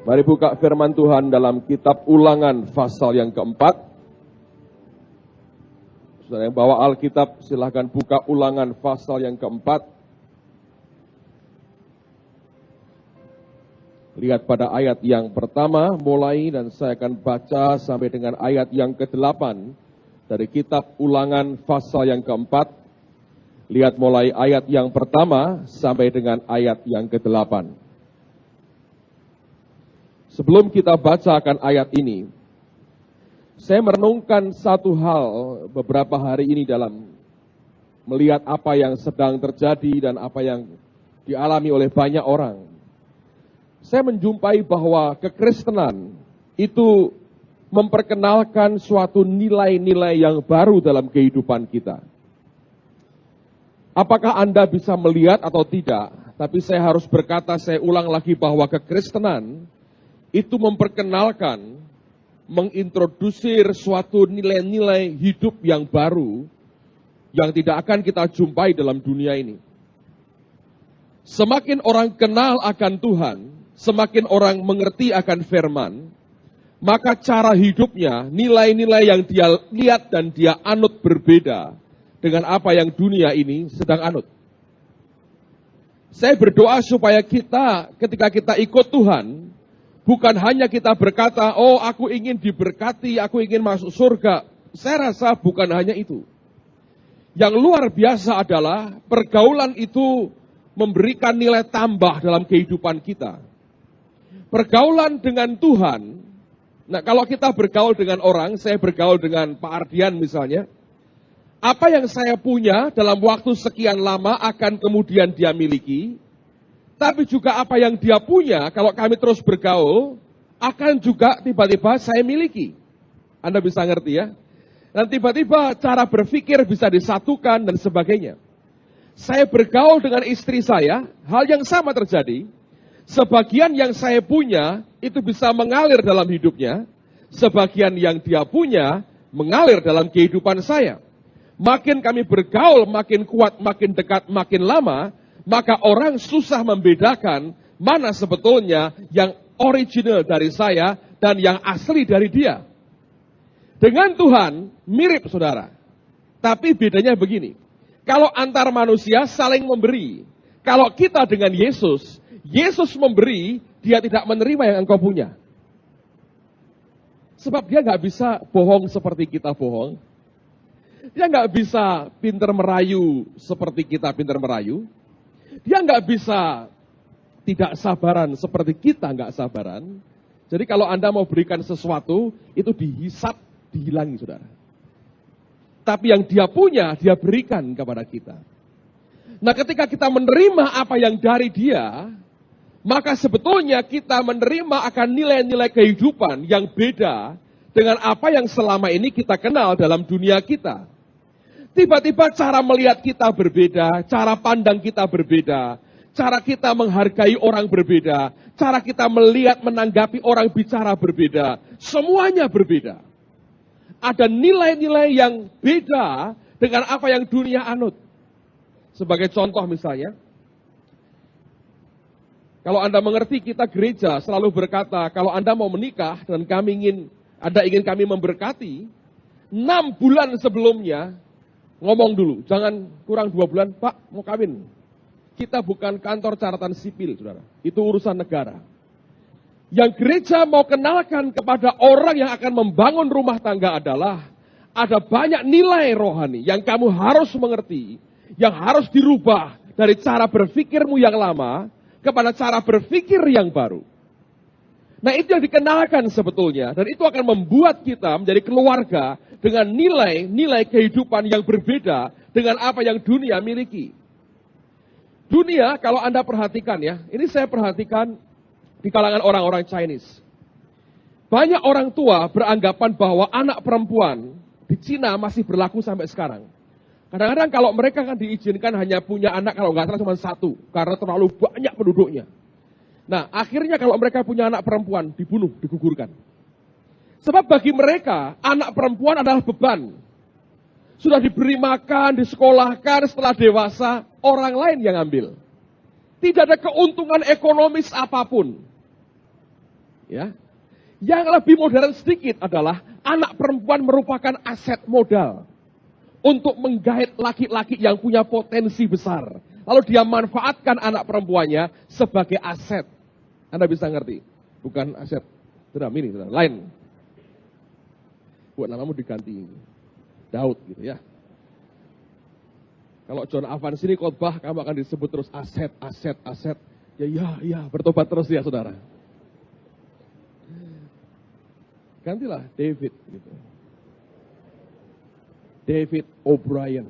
Mari buka firman Tuhan dalam kitab Ulangan pasal yang keempat. Saudara yang bawa Alkitab silahkan buka Ulangan pasal yang keempat. Lihat pada ayat yang pertama mulai dan saya akan baca sampai dengan ayat yang ke-8 dari kitab Ulangan pasal yang keempat. Lihat mulai ayat yang pertama sampai dengan ayat yang ke-8. Sebelum kita bacakan ayat ini, saya merenungkan satu hal beberapa hari ini dalam melihat apa yang sedang terjadi dan apa yang dialami oleh banyak orang. Saya menjumpai bahwa kekristenan itu memperkenalkan suatu nilai-nilai yang baru dalam kehidupan kita. Apakah Anda bisa melihat atau tidak? Tapi saya harus berkata, saya ulang lagi bahwa kekristenan itu memperkenalkan, mengintrodusir suatu nilai-nilai hidup yang baru yang tidak akan kita jumpai dalam dunia ini. Semakin orang kenal akan Tuhan, semakin orang mengerti akan firman, maka cara hidupnya, nilai-nilai yang dia lihat dan dia anut berbeda dengan apa yang dunia ini sedang anut. Saya berdoa supaya kita, ketika kita ikut Tuhan, bukan hanya kita berkata, oh aku ingin diberkati, aku ingin masuk surga. Saya rasa bukan hanya itu. Yang luar biasa adalah pergaulan itu memberikan nilai tambah dalam kehidupan kita. Pergaulan dengan Tuhan, nah kalau kita bergaul dengan orang, saya bergaul dengan Pak Ardian misalnya, apa yang saya punya dalam waktu sekian lama akan kemudian dia miliki, tapi juga apa yang dia punya, kalau kami terus bergaul, akan juga tiba-tiba saya miliki. Anda bisa ngerti ya? Dan tiba-tiba cara berpikir bisa disatukan dan sebagainya. Saya bergaul dengan istri saya, hal yang sama terjadi. Sebagian yang saya punya, itu bisa mengalir dalam hidupnya. Sebagian yang dia punya, mengalir dalam kehidupan saya. Makin kami bergaul, makin kuat, makin dekat, makin lama, maka orang susah membedakan mana sebetulnya yang original dari saya dan yang asli dari dia. Dengan Tuhan mirip saudara. Tapi bedanya begini. Kalau antar manusia saling memberi. Kalau kita dengan Yesus, Yesus memberi, dia tidak menerima yang engkau punya. Sebab dia gak bisa bohong seperti kita bohong. Dia gak bisa pintar merayu seperti kita pintar merayu. Dia nggak bisa tidak sabaran seperti kita nggak sabaran. Jadi kalau Anda mau berikan sesuatu, itu dihisap, dihilangi saudara. Tapi yang dia punya, dia berikan kepada kita. Nah ketika kita menerima apa yang dari dia, maka sebetulnya kita menerima akan nilai-nilai kehidupan yang beda dengan apa yang selama ini kita kenal dalam dunia kita. Tiba-tiba cara melihat kita berbeda, cara pandang kita berbeda, cara kita menghargai orang berbeda, cara kita melihat menanggapi orang bicara berbeda, semuanya berbeda. Ada nilai-nilai yang beda dengan apa yang dunia anut. Sebagai contoh misalnya, kalau Anda mengerti kita gereja selalu berkata, kalau Anda mau menikah dan Anda ingin kami memberkati, 6 bulan sebelumnya, ngomong dulu, jangan kurang 2 bulan, Pak mau kawin. Kita bukan kantor catatan sipil, saudara. Itu urusan negara. Yang gereja mau kenalkan kepada orang yang akan membangun rumah tangga adalah, ada banyak nilai rohani yang kamu harus mengerti, yang harus dirubah dari cara berpikirmu yang lama, kepada cara berpikir yang baru. Nah itu yang dikenalkan sebetulnya, dan itu akan membuat kita menjadi keluarga dengan nilai-nilai kehidupan yang berbeda dengan apa yang dunia miliki. Dunia kalau Anda perhatikan ya, ini saya perhatikan di kalangan orang-orang Chinese. Banyak orang tua beranggapan bahwa anak perempuan di Cina masih berlaku sampai sekarang. Kadang-kadang kalau mereka kan diizinkan hanya punya anak kalau nggak salah cuma 1, karena terlalu banyak penduduknya. Nah, akhirnya kalau mereka punya anak perempuan, dibunuh, digugurkan. Sebab bagi mereka, anak perempuan adalah beban. Sudah diberi makan, disekolahkan, setelah dewasa, orang lain yang ambil. Tidak ada keuntungan ekonomis apapun. Ya. Yang lebih modern sedikit adalah anak perempuan merupakan aset modal untuk menggait laki-laki yang punya potensi besar. Lalu dia manfaatkan anak perempuannya sebagai aset. Anda bisa ngerti? Bukan aset drum ini, lain. Buat namamu diganti Daud gitu ya. Kalau John Evans ini khotbah, kamu akan disebut terus aset, aset, aset. Ya, bertobat terus ya saudara. Gantilah David gitu. David O'Brien.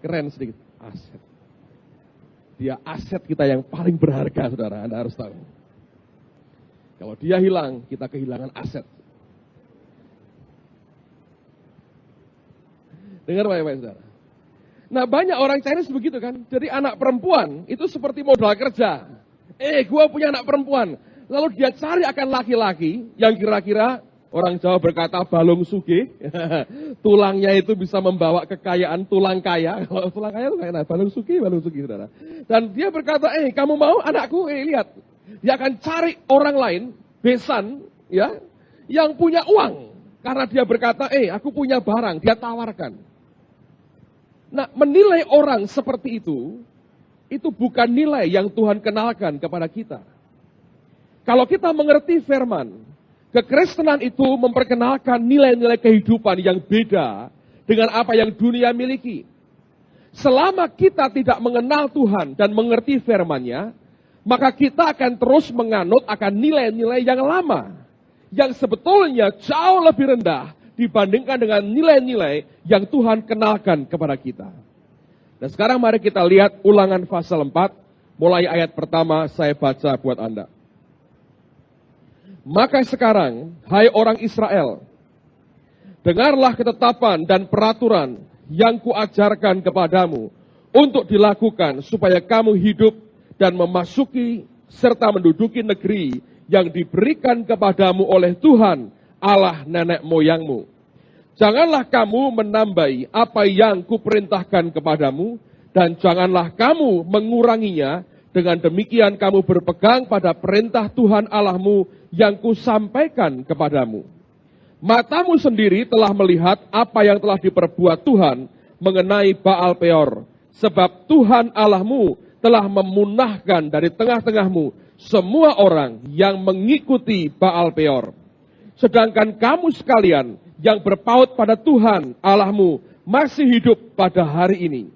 Keren sedikit. Aset. Dia aset kita yang paling berharga, saudara. Anda harus tahu. Kalau dia hilang, kita kehilangan aset. Dengar baik-baik, saudara. Nah, banyak orang Chinese begitu kan. Jadi anak perempuan itu seperti modal kerja. Gua punya anak perempuan. Lalu dia cari akan laki-laki yang kira-kira orang Jawa berkata balung sugih. Tulangnya itu bisa membawa kekayaan, tulang kaya. Kalau tulang kaya itu kayak balung sugih, saudara. Dan dia berkata, kamu mau anakku? Lihat. Dia akan cari orang lain, besan, ya, yang punya uang. Karena dia berkata, aku punya barang. Dia tawarkan. Nah, menilai orang seperti itu bukan nilai yang Tuhan kenalkan kepada kita. Kalau kita mengerti firman, kekristenan itu memperkenalkan nilai-nilai kehidupan yang beda dengan apa yang dunia miliki. Selama kita tidak mengenal Tuhan dan mengerti firman-Nya, maka kita akan terus menganut akan nilai-nilai yang lama, yang sebetulnya jauh lebih rendah dibandingkan dengan nilai-nilai yang Tuhan kenalkan kepada kita. Dan sekarang mari kita lihat Ulangan pasal 4, mulai ayat pertama saya baca buat Anda. Maka sekarang, hai orang Israel, dengarlah ketetapan dan peraturan yang kuajarkan kepadamu untuk dilakukan supaya kamu hidup dan memasuki serta menduduki negeri yang diberikan kepadamu oleh Tuhan Allah nenek moyangmu. Janganlah kamu menambahi apa yang kuperintahkan kepadamu dan janganlah kamu menguranginya. Dengan demikian kamu berpegang pada perintah Tuhan Allahmu yang kusampaikan kepadamu. Matamu sendiri telah melihat apa yang telah diperbuat Tuhan mengenai Baal Peor. Sebab Tuhan Allahmu telah memunahkan dari tengah-tengahmu semua orang yang mengikuti Baal Peor. Sedangkan kamu sekalian yang berpaut pada Tuhan Allahmu masih hidup pada hari ini.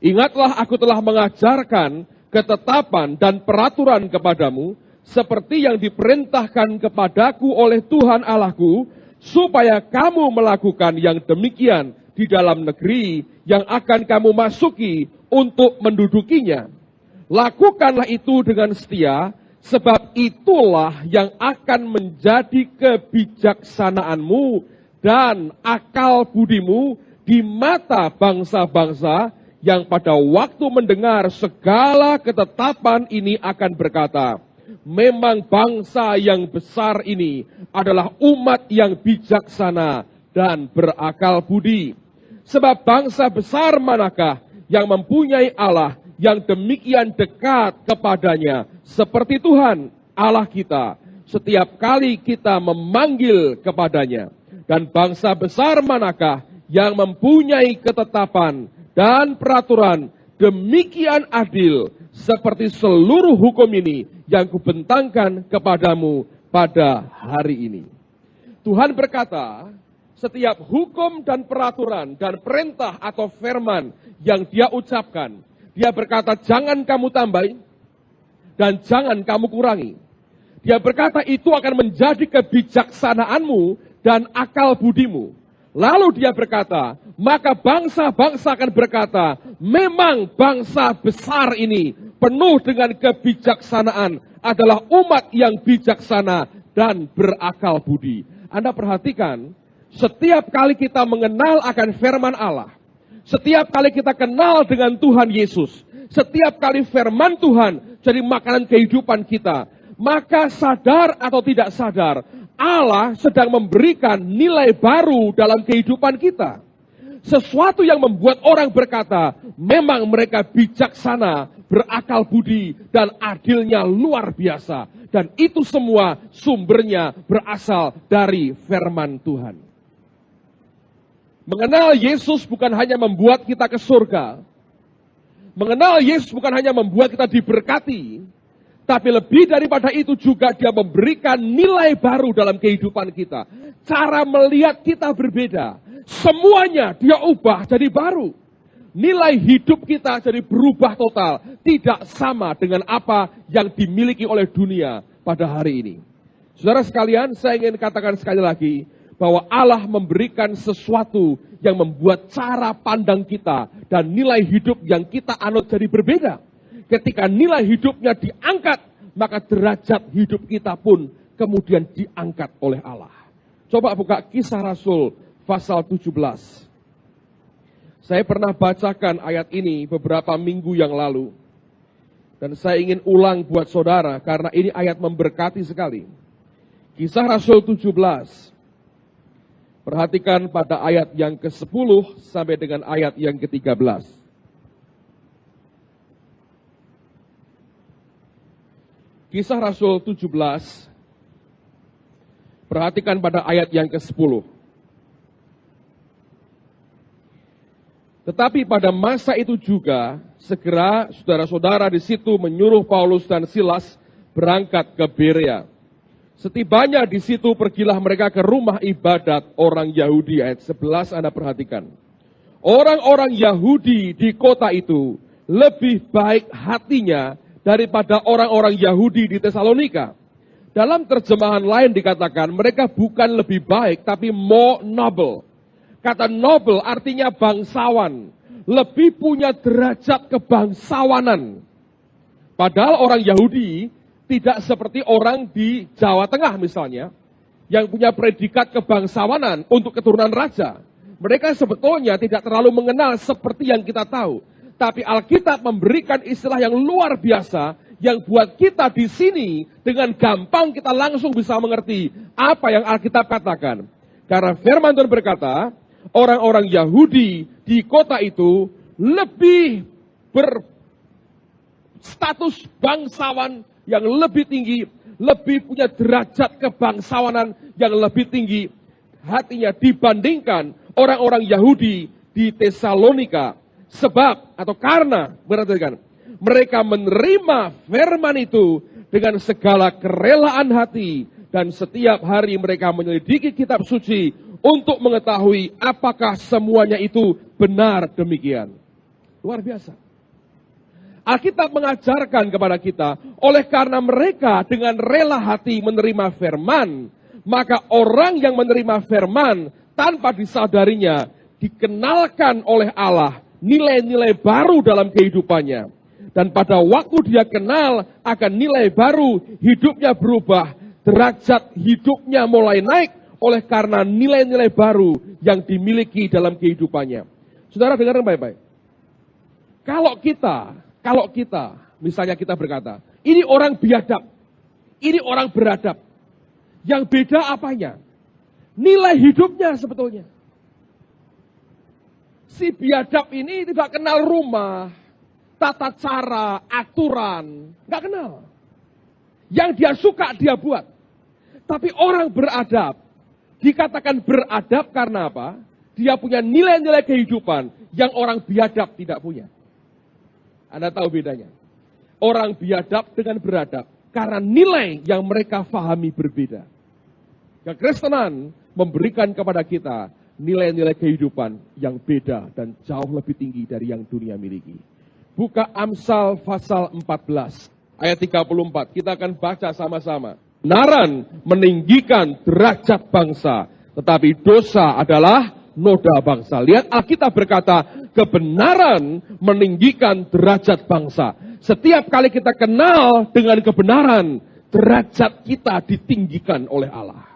Ingatlah aku telah mengajarkan ketetapan dan peraturan kepadamu, seperti yang diperintahkan kepadaku oleh Tuhan Allahku, supaya kamu melakukan yang demikian di dalam negeri yang akan kamu masuki untuk mendudukinya. Lakukanlah itu dengan setia, sebab itulah yang akan menjadi kebijaksanaanmu dan akal budimu di mata bangsa-bangsa yang pada waktu mendengar segala ketetapan ini akan berkata, memang bangsa yang besar ini adalah umat yang bijaksana dan berakal budi. Sebab bangsa besar manakah yang mempunyai Allah yang demikian dekat kepadanya seperti Tuhan Allah kita setiap kali kita memanggil kepadanya. Dan bangsa besar manakah yang mempunyai ketetapan dan peraturan demikian adil seperti seluruh hukum ini yang kubentangkan kepadamu pada hari ini. Tuhan berkata, setiap hukum dan peraturan dan perintah atau firman yang dia ucapkan, dia berkata jangan kamu tambahi dan jangan kamu kurangi. Dia berkata itu akan menjadi kebijaksanaanmu dan akal budimu. Lalu dia berkata, maka bangsa-bangsa akan berkata, memang bangsa besar ini penuh dengan kebijaksanaan adalah umat yang bijaksana dan berakal budi. Anda perhatikan, setiap kali kita mengenal akan firman Allah, setiap kali kita kenal dengan Tuhan Yesus, setiap kali firman Tuhan jadi makanan kehidupan kita, maka sadar atau tidak sadar, Allah sedang memberikan nilai baru dalam kehidupan kita. Sesuatu yang membuat orang berkata, memang mereka bijaksana, berakal budi, dan adilnya luar biasa. Dan itu semua sumbernya berasal dari firman Tuhan. Mengenal Yesus bukan hanya membuat kita ke surga. Mengenal Yesus bukan hanya membuat kita diberkati. Tapi lebih daripada itu juga dia memberikan nilai baru dalam kehidupan kita. Cara melihat kita berbeda. Semuanya dia ubah jadi baru. Nilai hidup kita jadi berubah total. Tidak sama dengan apa yang dimiliki oleh dunia pada hari ini. Saudara sekalian, saya ingin katakan sekali lagi bahwa Allah memberikan sesuatu yang membuat cara pandang kita dan nilai hidup yang kita anut jadi berbeda. Ketika nilai hidupnya diangkat, maka derajat hidup kita pun kemudian diangkat oleh Allah. Coba buka Kisah Rasul pasal 17. Saya pernah bacakan ayat ini beberapa minggu yang lalu. Dan saya ingin ulang buat saudara karena ini ayat memberkati sekali. Kisah Rasul 17. Perhatikan pada ayat yang ke-10 sampai dengan ayat yang ke-13. Kisah Rasul 17. Perhatikan pada ayat yang ke-10. Tetapi pada masa itu juga, segera saudara-saudara di situ menyuruh Paulus dan Silas berangkat ke Berea. Setibanya di situ pergilah mereka ke rumah ibadat orang Yahudi. Ayat 11 Anda perhatikan. Orang-orang Yahudi di kota itu lebih baik hatinya daripada orang-orang Yahudi di Tesalonika. Dalam terjemahan lain dikatakan mereka bukan lebih baik tapi more noble. Kata noble artinya bangsawan. Lebih punya derajat kebangsawanan. Padahal orang Yahudi tidak seperti orang di Jawa Tengah misalnya. Yang punya predikat kebangsawanan untuk keturunan raja. Mereka sebetulnya tidak terlalu mengenal seperti yang kita tahu. Tapi Alkitab memberikan istilah yang luar biasa. Yang buat kita di sini dengan gampang kita langsung bisa mengerti apa yang Alkitab katakan. Karena firman Tuhan berkata, orang-orang Yahudi di kota itu lebih berstatus bangsawan yang lebih tinggi, lebih punya derajat kebangsawanan yang lebih tinggi hatinya dibandingkan orang-orang Yahudi di Tesalonika. Sebab atau karena perhatikan, mereka menerima firman itu dengan segala kerelaan hati dan setiap hari mereka menyelidiki kitab suci untuk mengetahui apakah semuanya itu benar demikian. Luar biasa. Alkitab mengajarkan kepada kita, oleh karena mereka dengan rela hati menerima firman, maka orang yang menerima firman tanpa disadarinya dikenalkan oleh Allah nilai-nilai baru dalam kehidupannya. Dan pada waktu dia kenal akan nilai baru, hidupnya berubah, derajat hidupnya mulai naik oleh karena nilai-nilai baru yang dimiliki dalam kehidupannya. Saudara dengar baik-baik. Kalau kita, misalnya kita berkata, ini orang biadab, ini orang beradab. Yang beda apanya? Nilai hidupnya sebetulnya. Si biadab ini tidak kenal rumah, tata cara, aturan, nggak kenal. Yang dia suka dia buat. Tapi orang beradab, dikatakan beradab karena apa? Dia punya nilai-nilai kehidupan yang orang biadab tidak punya. Anda tahu bedanya? Orang biadab dengan beradab karena nilai yang mereka fahami berbeda. Kekristenan memberikan kepada kita nilai-nilai kehidupan yang beda dan jauh lebih tinggi dari yang dunia miliki. Buka Amsal pasal 14 ayat 34. Kita akan baca sama-sama. Kebenaran meninggikan derajat bangsa, tetapi dosa adalah noda bangsa. Lihat Alkitab berkata, kebenaran meninggikan derajat bangsa. Setiap kali kita kenal dengan kebenaran, derajat kita ditinggikan oleh Allah.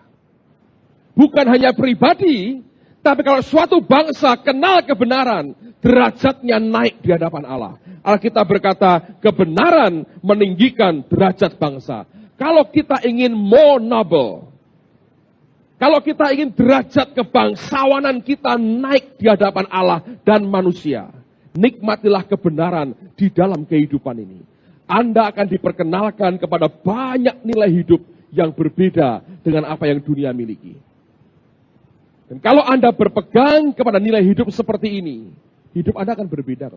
Bukan hanya pribadi, tapi kalau suatu bangsa kenal kebenaran, derajatnya naik di hadapan Allah. Alkitab berkata, kebenaran meninggikan derajat bangsa. Kalau kita ingin more noble, kalau kita ingin derajat kebangsawanan kita naik di hadapan Allah dan manusia, nikmatilah kebenaran di dalam kehidupan ini. Anda akan diperkenalkan kepada banyak nilai hidup yang berbeda dengan apa yang dunia miliki. Dan kalau Anda berpegang kepada nilai hidup seperti ini, hidup Anda akan berbeda.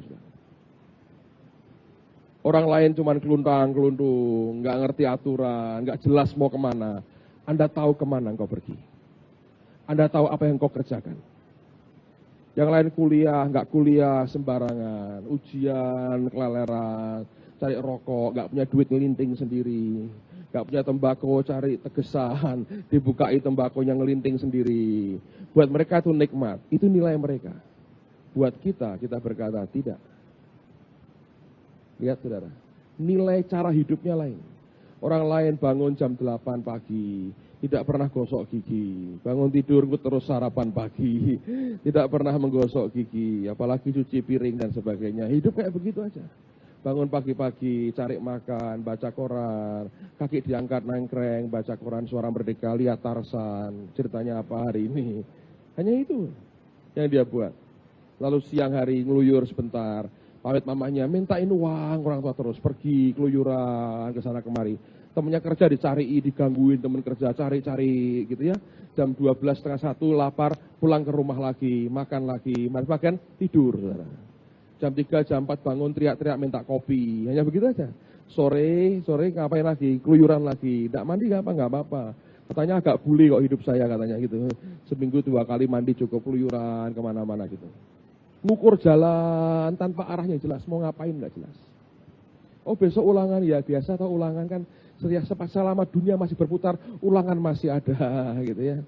Orang lain cuma keluntang-keluntung, nggak ngerti aturan, nggak jelas mau kemana. Anda tahu kemana engkau pergi. Anda tahu apa yang engkau kerjakan. Yang lain kuliah, nggak kuliah sembarangan, ujian, keleleran, cari rokok, nggak punya duit ngelinting sendiri, nggak punya tembakau, cari tegesan, dibukai tembakonya ngelinting sendiri. Buat mereka itu nikmat, itu nilai mereka. Buat kita berkata tidak. Lihat saudara, nilai cara hidupnya lain. Orang lain bangun jam 8 pagi, tidak pernah gosok gigi. Bangun tidur terus sarapan pagi, tidak pernah menggosok gigi, apalagi cuci piring dan sebagainya. Hidup kayak begitu aja. Bangun pagi-pagi, cari makan, baca koran, kaki diangkat nangkreng, baca koran Suara Merdeka, lihat Tarsan, ceritanya apa hari ini. Hanya itu yang dia buat. Lalu siang hari ngeluyur sebentar, pamit mamanya, mintain uang orang tua terus, pergi keluyuran ke sana kemari. Temennya kerja dicari, digangguin temen kerja, cari-cari gitu ya. Jam 12, setengah 1, lapar, pulang ke rumah lagi, makan lagi, makan, tidur. Jam 3, jam 4 bangun, teriak-teriak minta kopi, hanya begitu aja. Sore ngapain lagi, keluyuran lagi, tidak mandi nggak apa-apa. Katanya agak bule kok hidup saya katanya gitu. Seminggu 2 kali mandi cukup, keluyuran kemana-mana gitu. Ngukur jalan tanpa arahnya jelas, mau ngapain nggak jelas. Oh besok ulangan, ya biasa atau ulangan kan selama dunia masih berputar, ulangan masih ada gitu ya.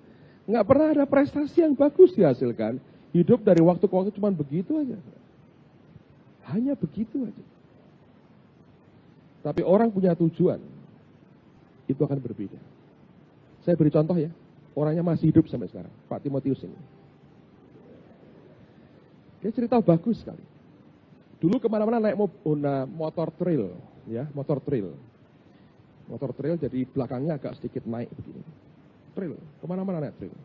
Nggak pernah ada prestasi yang bagus dihasilkan. Hidup dari waktu ke waktu cuma begitu aja. Hanya begitu aja. Tapi orang punya tujuan, itu akan berbeda. Saya beri contoh ya, orangnya masih hidup sampai sekarang, Pak Timotius ini. Dia cerita bagus sekali. Dulu kemana-mana naik motor trail, ya, motor trail. Motor trail jadi belakangnya agak sedikit naik begini. Trail, kemana-mana naik trail.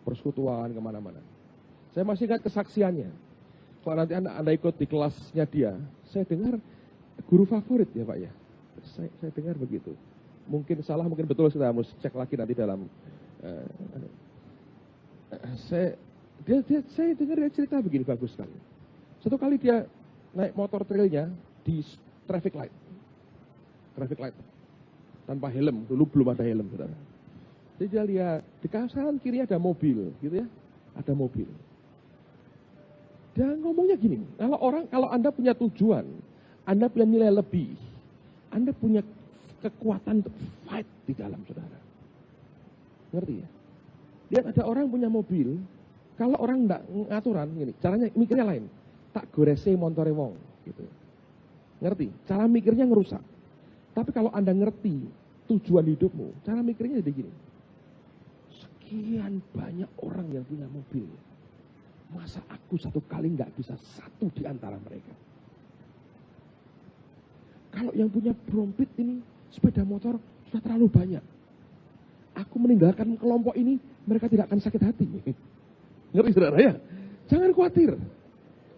Persekutuan kemana-mana. Saya masih ingat kesaksiannya. Kalau nanti anda ikut di kelasnya dia, saya dengar guru favorit ya Pak ya. Saya dengar begitu. Mungkin salah, mungkin betul, saya harus cek lagi nanti dalam. Saya dengar dia cerita begini bagus sekali. Satu kali dia naik motor trailnya di traffic light, tanpa helm. Dulu belum ada helm, saudara. Jadi dia lihat di kanan kiri ada mobil, gitu ya, ada mobil. Dia ngomongnya gini, kalau Anda punya tujuan, Anda punya nilai lebih, Anda punya kekuatan untuk fight di dalam, saudara. Ngerti ya? Lihat ada orang punya mobil, kalau orang enggak ngaturan, gini, caranya mikirnya lain. Tak gorese montore wong, gitu. Ngerti? Cara mikirnya ngerusak. Tapi kalau Anda ngerti tujuan hidupmu, cara mikirnya jadi gini. Sekian banyak orang yang punya mobil. Masa aku satu kali nggak bisa satu di antara mereka? Kalau yang punya Brompit ini, sepeda motor sudah terlalu banyak. Aku meninggalkan kelompok ini, mereka tidak akan sakit hati. Ngerti saudara ya? Jangan khawatir.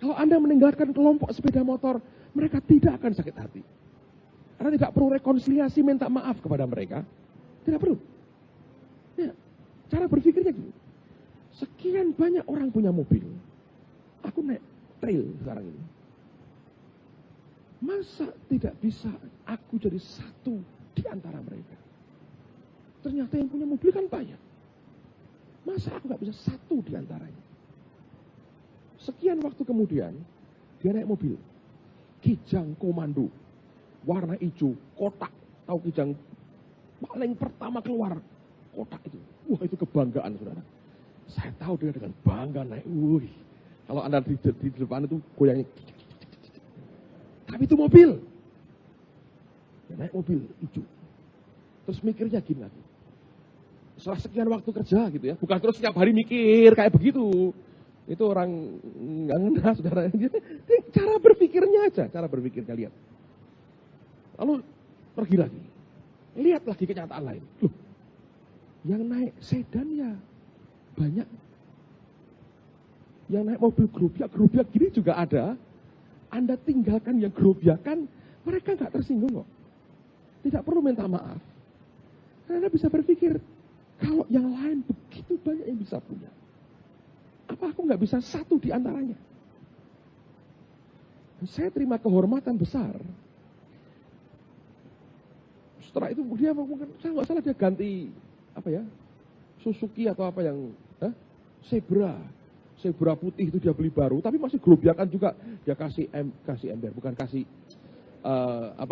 Kalau Anda meninggalkan kelompok sepeda motor, mereka tidak akan sakit hati. Anda tidak perlu rekonsiliasi, minta maaf kepada mereka. Tidak perlu. Ya, cara berpikirnya gini. Sekian banyak orang punya mobil. Aku naik trail sekarang ini. Masa tidak bisa aku jadi satu di antara mereka? Ternyata yang punya mobil kan banyak. Masa aku gak bisa satu di antaranya? Sekian waktu kemudian, dia naik mobil. Kijang komando. Warna hijau, kotak. Tahu kijang paling pertama keluar. Kotak itu. Wah itu kebanggaan saudara. Saya tahu dia dengan bangga naik. Kalau Anda di depan itu goyangnya. Tapi itu mobil. Dia naik mobil hijau. Terus mikirnya gini lagi. Setelah sekian waktu kerja gitu ya. Bukan terus setiap hari mikir kayak begitu. Itu orang nggak ngenah saudara. Cara berpikirnya aja. Cara berpikirnya lihat. Lalu pergi lagi. Lihat lagi kenyataan lain. Loh, yang naik sedan ya banyak. Yang naik mobil gerobak gini juga ada. Anda tinggalkan yang gerobak kan Mereka nggak tersinggung kok. Tidak perlu minta maaf. Karena Anda bisa berpikir, kalau yang lain begitu banyak yang bisa punya. Apa aku nggak bisa satu di antaranya? Saya terima kehormatan besar. Setelah itu dia mungkin, saya nggak salah dia ganti, Suzuki atau apa yang, Zebra putih itu dia beli baru, tapi masih gerobakan juga. Dia kasih ember, bukan kasih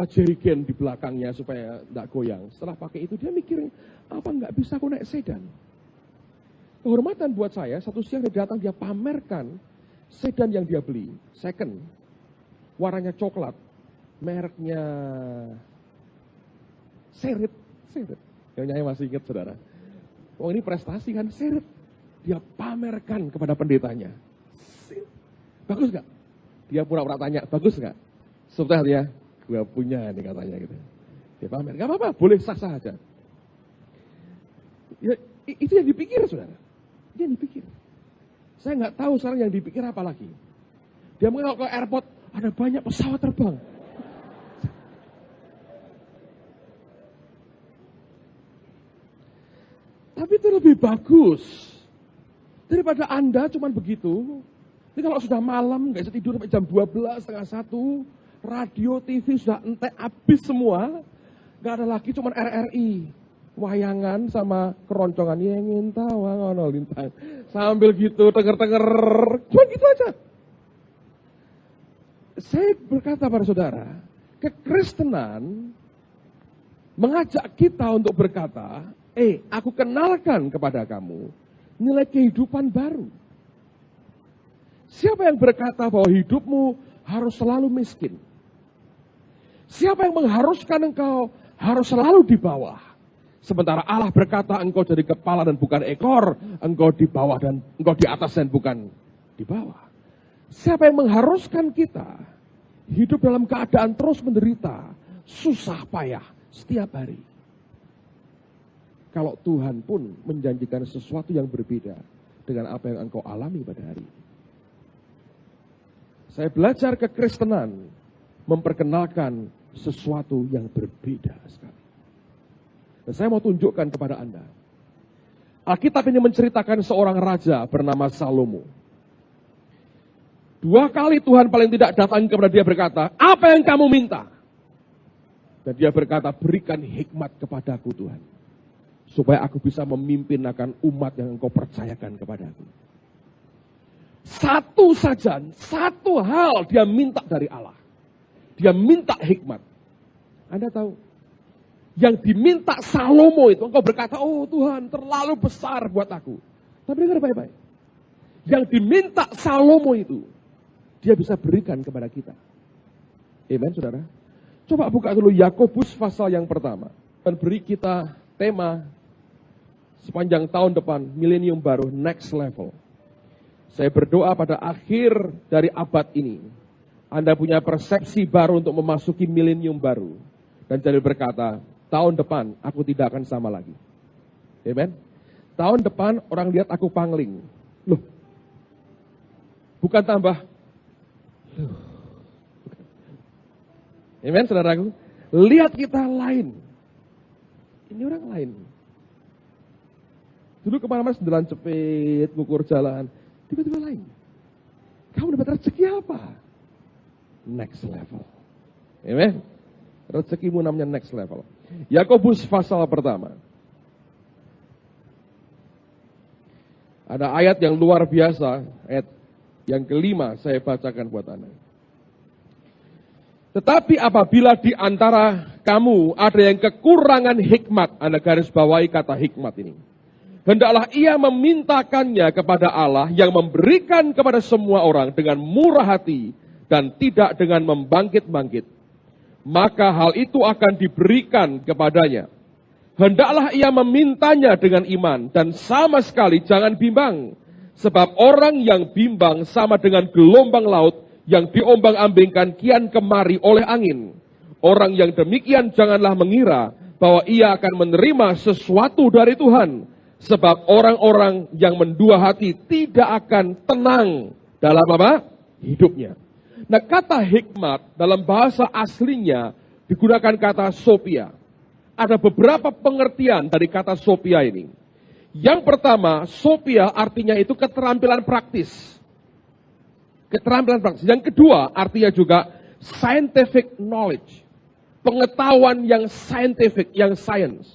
jerigen di belakangnya supaya tidak goyang. Setelah pakai itu dia mikir, apa nggak bisa aku naik sedan? Kehormatan buat saya, satu siang dia datang, dia pamerkan sedan yang dia beli, second, warnanya coklat, mereknya Seret. Yang nyanyi masih ingat saudara. Oh ini prestasi kan, Seret. Dia pamerkan kepada pendetanya. Bagus gak? Dia pura-pura tanya, bagus gak? Setelah dia, gue punya nih katanya gitu. Dia pamer, gak apa-apa, boleh sah-sah aja. Ya, itu yang dipikir saudara. Itu yang dipikir. Saya nggak tahu sekarang yang dipikir apa lagi. Dia mengenal ke airport, ada banyak pesawat terbang. Tapi itu lebih bagus daripada Anda cuman begitu. Ini kalau sudah malam, nggak bisa tidur sampai jam 12, setengah 1, radio, TV sudah entek habis semua, nggak ada lagi cuman RRI, wayangan sama keroncongan yang ingin tahu ngono lintang. Sambil gitu tenger-tenger, cuma gitu aja. Saya berkata pada saudara, kekristenan mengajak kita untuk berkata, aku kenalkan kepada kamu nilai kehidupan baru. Siapa yang berkata bahwa hidupmu harus selalu miskin? Siapa yang mengharuskan engkau harus selalu di bawah? Sementara Allah berkata engkau jadi kepala dan bukan ekor, engkau di bawah dan engkau di atas dan bukan di bawah. Siapa yang mengharuskan kita hidup dalam keadaan terus menderita, susah payah setiap hari? Kalau Tuhan pun menjanjikan sesuatu yang berbeda dengan apa yang engkau alami pada hari ini. Saya belajar kekristenan memperkenalkan sesuatu yang berbeda sekali. Dan saya mau tunjukkan kepada Anda. Alkitab ini menceritakan seorang raja bernama Salomo. 2 kali Tuhan paling tidak datang kepada dia berkata, apa yang kamu minta? Dan dia berkata, berikan hikmat kepadaku Tuhan. Supaya aku bisa memimpin akan umat yang engkau percayakan kepadaku. Satu saja, satu hal dia minta dari Allah. Dia minta hikmat. Anda tahu, yang diminta Salomo itu, engkau berkata, oh Tuhan terlalu besar buat aku. Tapi dengar baik-baik. Yang diminta Salomo itu, dia bisa berikan kepada kita. Amen saudara. Coba buka dulu Yakobus pasal yang pertama. Dan beri kita tema sepanjang tahun depan, milenium baru, next level. Saya berdoa pada akhir dari abad ini, Anda punya persepsi baru untuk memasuki milenium baru. Dan jadi berkata, tahun depan aku tidak akan sama lagi. Amen. Tahun depan orang lihat aku pangling. Loh, bukan tambah. Loh. Amen, saudaraku. Lihat kita lain. Ini orang lain. Dulu kemana-mana senderan cepit, ngukur jalan. Tiba-tiba lain. Kamu dapat rezeki apa? Next level. Amen. Rezekimu namanya next level. Yakobus pasal pertama. Ada ayat yang luar biasa. Ayat yang kelima saya bacakan buat Anda. Tetapi apabila di antara kamu ada yang kekurangan hikmat, Anda garis bawahi kata hikmat ini. Hendaklah ia memintakannya kepada Allah yang memberikan kepada semua orang dengan murah hati dan tidak dengan membangkit-bangkit. Maka hal itu akan diberikan kepadanya. Hendaklah ia memintanya dengan iman dan sama sekali jangan bimbang. Sebab orang yang bimbang sama dengan gelombang laut yang diombang-ambingkan kian kemari oleh angin. Orang yang demikian janganlah mengira bahwa ia akan menerima sesuatu dari Tuhan. Sebab orang-orang yang mendua hati tidak akan tenang dalam apa? Hidupnya. Nah, kata hikmat dalam bahasa aslinya digunakan kata sophia. Ada beberapa pengertian dari kata sophia ini. Yang pertama, sophia artinya itu keterampilan praktis. Keterampilan praktis. Yang kedua, artinya juga scientific knowledge. Pengetahuan yang scientific, yang science.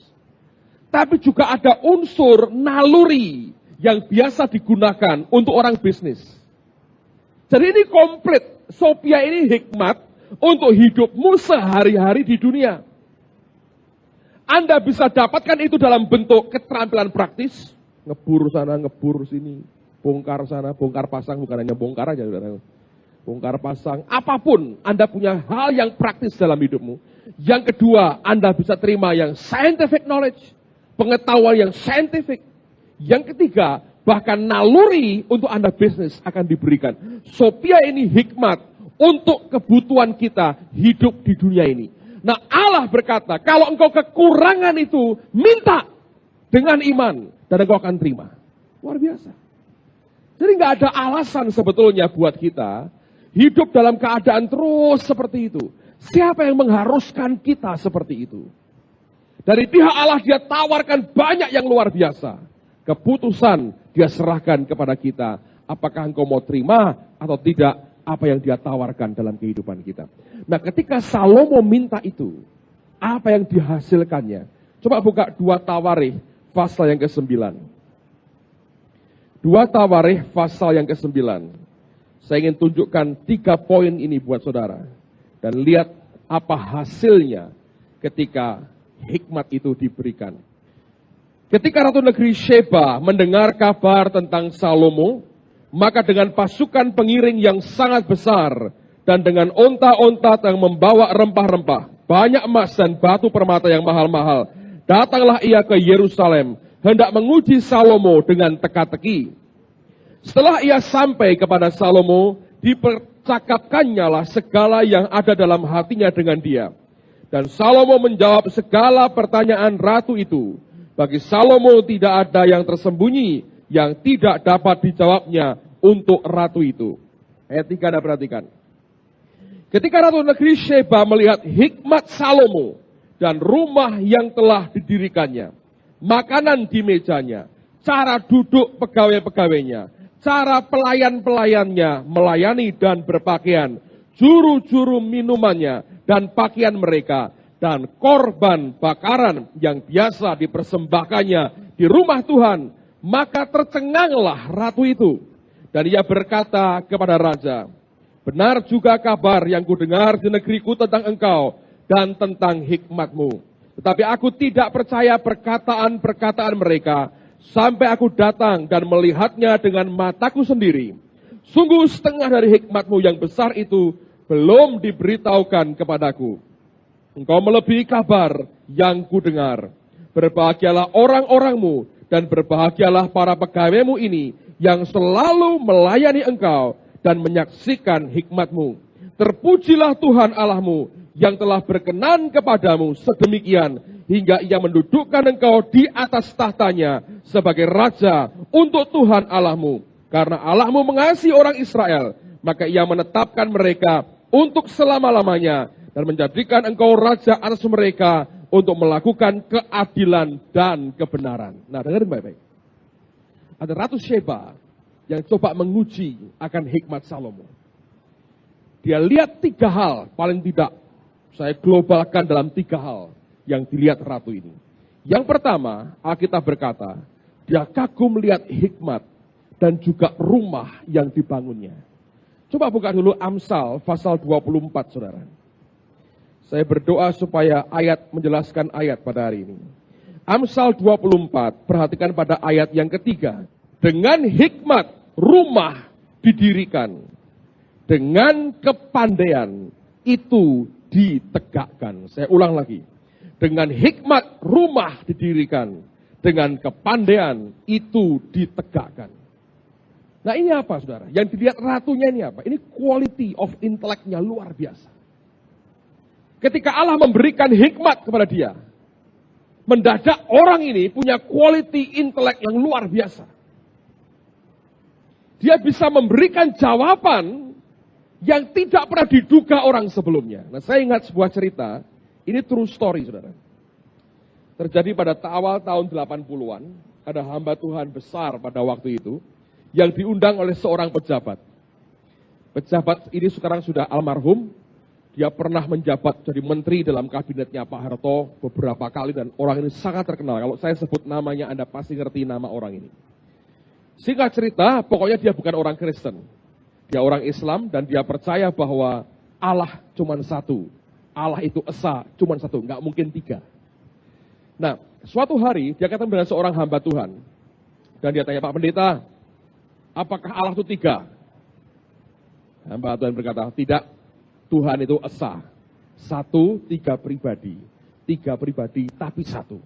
Tapi juga ada unsur naluri yang biasa digunakan untuk orang bisnis. Jadi ini komplit. Sophia ini hikmat untuk hidupmu sehari-hari di dunia. Anda bisa dapatkan itu dalam bentuk keterampilan praktis. Ngebur sana, ngebur sini. Bongkar sana, bongkar pasang. Bukan hanya bongkar aja. Bongkar pasang. Apapun Anda punya hal yang praktis dalam hidupmu. Yang kedua, Anda bisa terima yang scientific knowledge. Pengetahuan yang scientific. Yang ketiga, bahkan naluri untuk Anda bisnis akan diberikan. Sophia ini hikmat untuk kebutuhan kita hidup di dunia ini. Nah, Allah berkata, kalau engkau kekurangan itu, minta dengan iman. Dan engkau akan terima. Luar biasa. Jadi nggak ada alasan sebetulnya buat kita hidup dalam keadaan terus seperti itu. Siapa yang mengharuskan kita seperti itu? Dari pihak Allah dia tawarkan banyak yang luar biasa. Keputusan dia serahkan kepada kita. Apakah engkau mau terima atau tidak apa yang dia tawarkan dalam kehidupan kita. Nah, ketika Salomo minta itu, apa yang dihasilkannya? Coba buka 2 Tawarikh pasal yang ke-9. 2 Tawarikh pasal yang ke-9. Saya ingin tunjukkan 3 poin ini buat saudara. Dan lihat apa hasilnya ketika hikmat itu diberikan. Ketika Ratu Negeri Sheba mendengar kabar tentang Salomo, maka dengan pasukan pengiring yang sangat besar dan dengan onta-onta yang membawa rempah-rempah, banyak emas dan batu permata yang mahal-mahal, datanglah ia ke Yerusalem, hendak menguji Salomo dengan teka-teki. Setelah ia sampai kepada Salomo, dipercakapkannya lah segala yang ada dalam hatinya dengan dia. Dan Salomo menjawab segala pertanyaan ratu itu. Bagi Salomo tidak ada yang tersembunyi, yang tidak dapat dijawabnya untuk ratu itu. Ayat 3 Anda perhatikan. Ketika Ratu Negeri Sheba melihat hikmat Salomo dan rumah yang telah didirikannya, makanan di mejanya, cara duduk pegawai-pegawainya, cara pelayan-pelayannya melayani dan berpakaian, juru-juru minumannya dan pakaian mereka, dan korban bakaran yang biasa dipersembahkannya di rumah Tuhan, maka tercenganglah ratu itu. Dan ia berkata kepada raja, benar juga kabar yang kudengar di negeriku tentang engkau dan tentang hikmatmu. Tetapi aku tidak percaya perkataan-perkataan mereka sampai aku datang dan melihatnya dengan mataku sendiri. Sungguh setengah dari hikmatmu yang besar itu belum diberitahukan kepadaku. Engkau melebihi kabar yang kudengar. Berbahagialah orang-orangmu dan berbahagialah para pegawaimu ini yang selalu melayani engkau dan menyaksikan hikmatmu. Terpujilah Tuhan Allahmu yang telah berkenan kepadamu sedemikian hingga ia mendudukkan engkau di atas tahtanya sebagai raja untuk Tuhan Allahmu. Karena Allahmu mengasihi orang Israel, maka ia menetapkan mereka untuk selama-lamanya dan menjadikan engkau raja atas mereka untuk melakukan keadilan dan kebenaran. Nah, dengerin baik-baik. Ada Ratu Sheba yang coba menguji akan hikmat Salomo. Dia lihat 3 hal, paling tidak saya globalkan dalam 3 hal yang dilihat ratu ini. Yang pertama, Alkitab berkata, dia kagum melihat hikmat dan juga rumah yang dibangunnya. Coba buka dulu Amsal pasal 24, saudara. Saya berdoa supaya ayat menjelaskan ayat pada hari ini. Amsal 24, perhatikan pada ayat yang ketiga. Dengan hikmat rumah didirikan. Dengan kepandaian itu ditegakkan. Saya ulang lagi. Dengan hikmat rumah didirikan. Dengan kepandaian itu ditegakkan. Nah ini apa saudara? Yang dilihat ratunya ini apa? Ini quality of intellect-nya luar biasa. Ketika Allah memberikan hikmat kepada dia, mendadak orang ini punya quality intelek yang luar biasa. Dia bisa memberikan jawaban yang tidak pernah diduga orang sebelumnya. Nah, saya ingat sebuah cerita, ini true story, saudara. Terjadi pada awal tahun 80-an, ada hamba Tuhan besar pada waktu itu, yang diundang oleh seorang pejabat. Pejabat ini sekarang sudah almarhum, dia pernah menjabat jadi menteri dalam kabinetnya Pak Harto beberapa kali, dan orang ini sangat terkenal. Kalau saya sebut namanya, Anda pasti ngerti nama orang ini. Singkat cerita, pokoknya dia bukan orang Kristen. Dia orang Islam dan dia percaya bahwa Allah cuma satu. Allah itu esa, cuma satu, nggak mungkin tiga. Nah, suatu hari dia ketemu dengan seorang hamba Tuhan. Dan dia tanya, Pak Pendeta, apakah Allah itu tiga? Hamba Tuhan berkata, tidak, Tuhan itu esa. Satu, tiga pribadi. Tiga pribadi, tapi satu.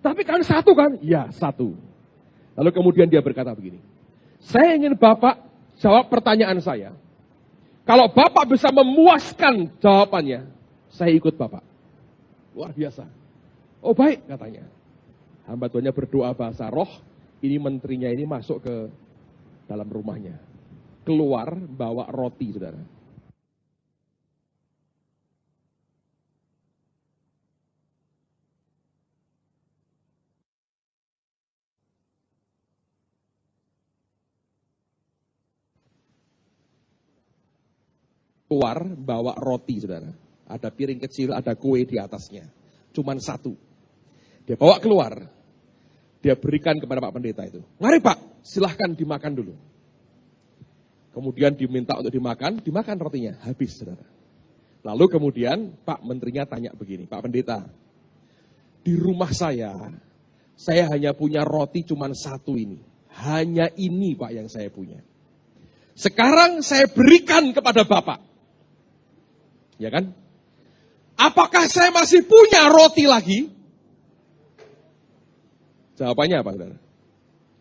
Tapi kan satu kan? Ya, satu. Lalu kemudian dia berkata begini, saya ingin Bapak jawab pertanyaan saya. Kalau Bapak bisa memuaskan jawabannya, saya ikut Bapak. Luar biasa. Oh baik, katanya. Hamba Tuhannya berdoa bahasa roh, ini menterinya ini masuk ke dalam rumahnya. Keluar bawa roti, saudara. Keluar bawa roti, saudara. Ada piring kecil, ada kue di atasnya. Cuman satu. Dia bawa keluar. Dia berikan kepada Pak Pendeta itu. Mari Pak, silahkan dimakan dulu. Kemudian diminta untuk dimakan rotinya. Habis, saudara. Lalu kemudian Pak Menterinya tanya begini, Pak Pendeta, di rumah saya hanya punya roti cuman satu ini. Hanya ini Pak yang saya punya. Sekarang saya berikan kepada Bapak. Ya kan? Apakah saya masih punya roti lagi? Jawabannya apa, saudara?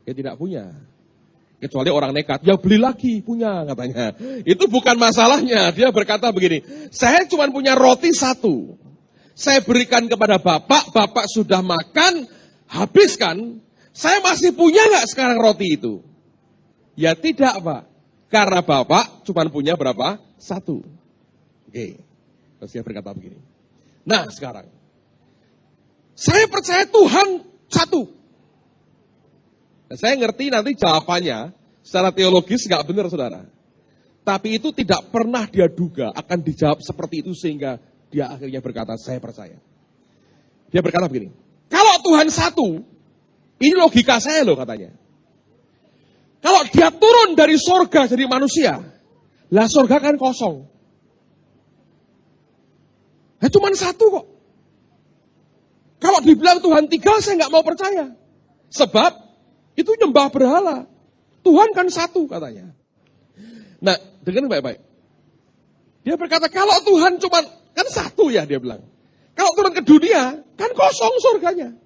Ya tidak punya. Kecuali orang nekat, ya beli lagi, punya katanya. Itu bukan masalahnya. Dia berkata begini, saya cuma punya roti satu. Saya berikan kepada Bapak, Bapak sudah makan, habiskan. Saya masih punya nggak sekarang roti itu? Ya tidak Pak. Karena Bapak cuma punya berapa? Satu. Oke. Terus dia berkata begini. Nah sekarang, saya percaya Tuhan satu. Nah, saya ngerti nanti jawabannya secara teologis nggak benar, saudara. Tapi itu tidak pernah dia duga akan dijawab seperti itu sehingga dia akhirnya berkata, saya percaya. Dia berkata begini, kalau Tuhan satu, ini logika saya loh katanya. Kalau dia turun dari sorga jadi manusia, lah sorga kan kosong. Nah, cuman satu kok. Kalau dibilang Tuhan tiga, saya nggak mau percaya. Sebab itu nyembah berhala. Tuhan kan satu katanya. Nah, dengar baik-baik. Dia berkata, kalau Tuhan cuma kan satu ya, dia bilang. Kalau turun ke dunia, kan kosong surganya.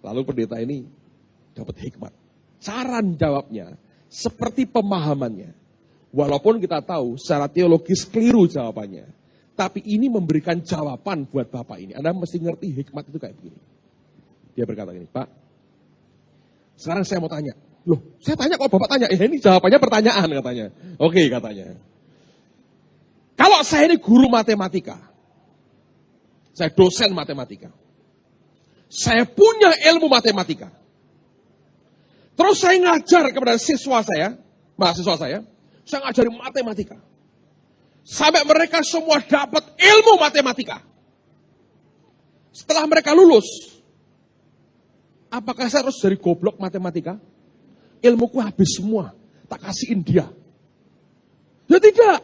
Lalu pendeta ini dapat hikmat. Saran jawabnya seperti pemahamannya. Walaupun kita tahu secara teologis keliru jawabannya. Tapi ini memberikan jawaban buat Bapak ini. Anda mesti ngerti hikmat itu kayak begini. Dia berkata gini, Pak, sekarang saya mau tanya. Loh, saya tanya kok Bapak tanya? Ya ini jawabannya pertanyaan katanya. Oke katanya. Kalau saya ini guru matematika. Saya dosen matematika. Saya punya ilmu matematika. Terus saya ngajar kepada siswa saya, mahasiswa saya ngajari matematika. Sampai mereka semua dapat ilmu matematika. Setelah mereka lulus, apakah saya harus jadi goblok matematika? Ilmuku habis semua, tak kasihin dia. Ya tidak.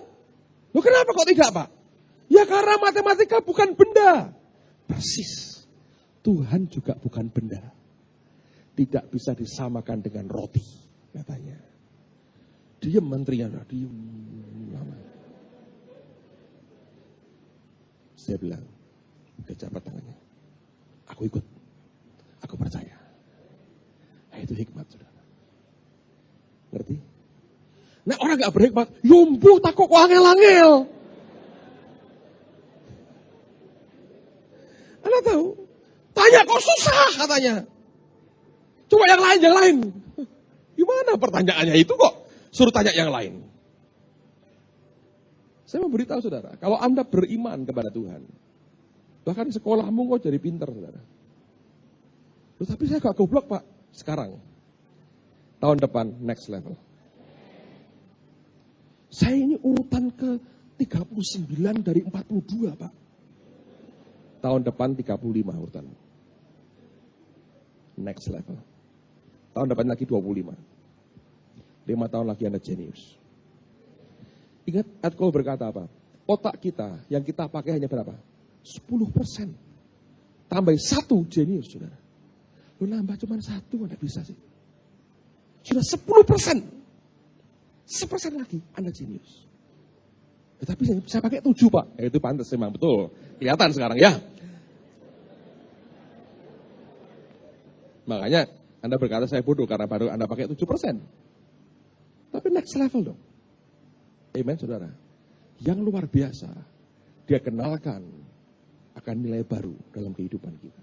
Loh kenapa kok tidak Pak? Ya karena matematika bukan benda. Persis. Tuhan juga bukan benda. Tidak bisa disamakan dengan roti, katanya. Diem menterinya, diem lama. Saya bilang, dia jabat tangannya. Aku ikut, aku percaya. Nah, itu hikmat, saudara. Ngerti? Nah orang gak berhikmat, yumbuh takut wangel-angel. Anda tahu? Tanya kok susah katanya. Coba yang lain. Gimana pertanyaannya itu kok? Suruh tanya yang lain. Saya memberitahu saudara, kalau Anda beriman kepada Tuhan, bahkan sekolahmu kok jadi pinter saudara. Tapi saya gak goblok Pak, sekarang. Tahun depan, next level. Saya ini urutan ke 39 dari 42 Pak. Tahun depan 35 urutan. Next level. Tahun depan lagi 25. 5 tahun lagi Anda jenius. Ingat Atko berkata apa? Otak kita yang kita pakai hanya berapa? 10%. Tambah 1 jenius, saudara. Lu nambah cuma 1, Anda bisa sih. Sudah 10%. 1% lagi, Anda jenius. Tapi saya pakai 7, Pak. Itu pantas memang, betul. Kelihatan sekarang ya. Makanya Anda berkata saya bodoh karena baru Anda pakai 7%. Tapi next level dong. Amen, saudara. Yang luar biasa, dia kenalkan akan nilai baru dalam kehidupan kita.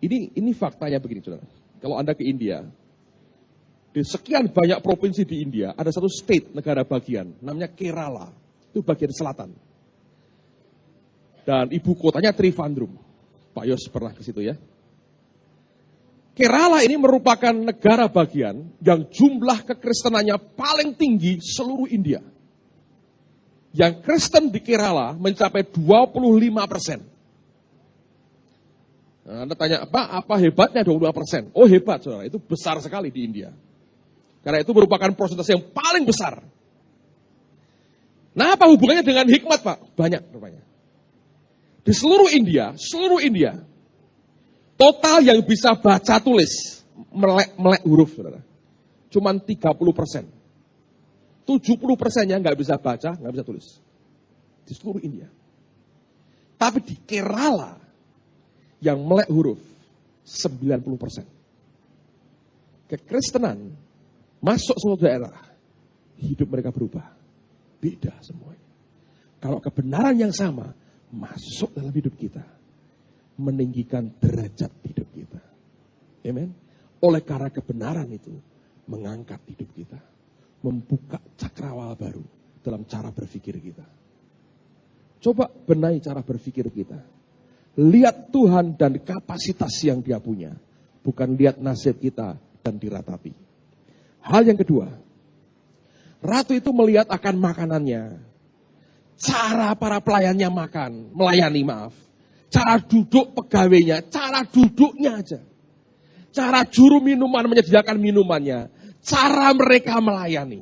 Ini faktanya begini, saudara. Kalau Anda ke India, di sekian banyak provinsi di India, ada satu state, negara bagian, namanya Kerala. Itu bagian selatan. Dan ibu kotanya Trivandrum. Pak Yos pernah ke situ ya. Kerala ini merupakan negara bagian yang jumlah kekristenannya paling tinggi seluruh India. Yang Kristen di Kerala mencapai 25%. Nah, Anda tanya, apa hebatnya 25%? Oh hebat, saudara, itu besar sekali di India. Karena itu merupakan persentase yang paling besar. Nah, apa hubungannya dengan hikmat, Pak? Banyak rupanya. Di seluruh India, total yang bisa baca tulis, melek huruf, saudara, cuman 30%. 70%-nya nggak bisa baca, nggak bisa tulis. Di seluruh India. Tapi di Kerala, yang melek huruf, 90%. Kekristenan masuk suatu daerah, hidup mereka berubah. Beda semuanya. Kalau kebenaran yang sama, masuk dalam hidup kita. Meninggikan derajat hidup kita. Amen. Oleh karena kebenaran itu mengangkat hidup kita, membuka cakrawala baru dalam cara berpikir kita. Coba benahi cara berpikir kita. Lihat Tuhan dan kapasitas yang Dia punya, bukan lihat nasib kita dan diratapi. Hal yang kedua, ratu itu melihat akan makanannya, cara para pelayannya melayani. Cara duduk pegawainya, cara duduknya aja. Cara juru minuman menyediakan minumannya, cara mereka melayani.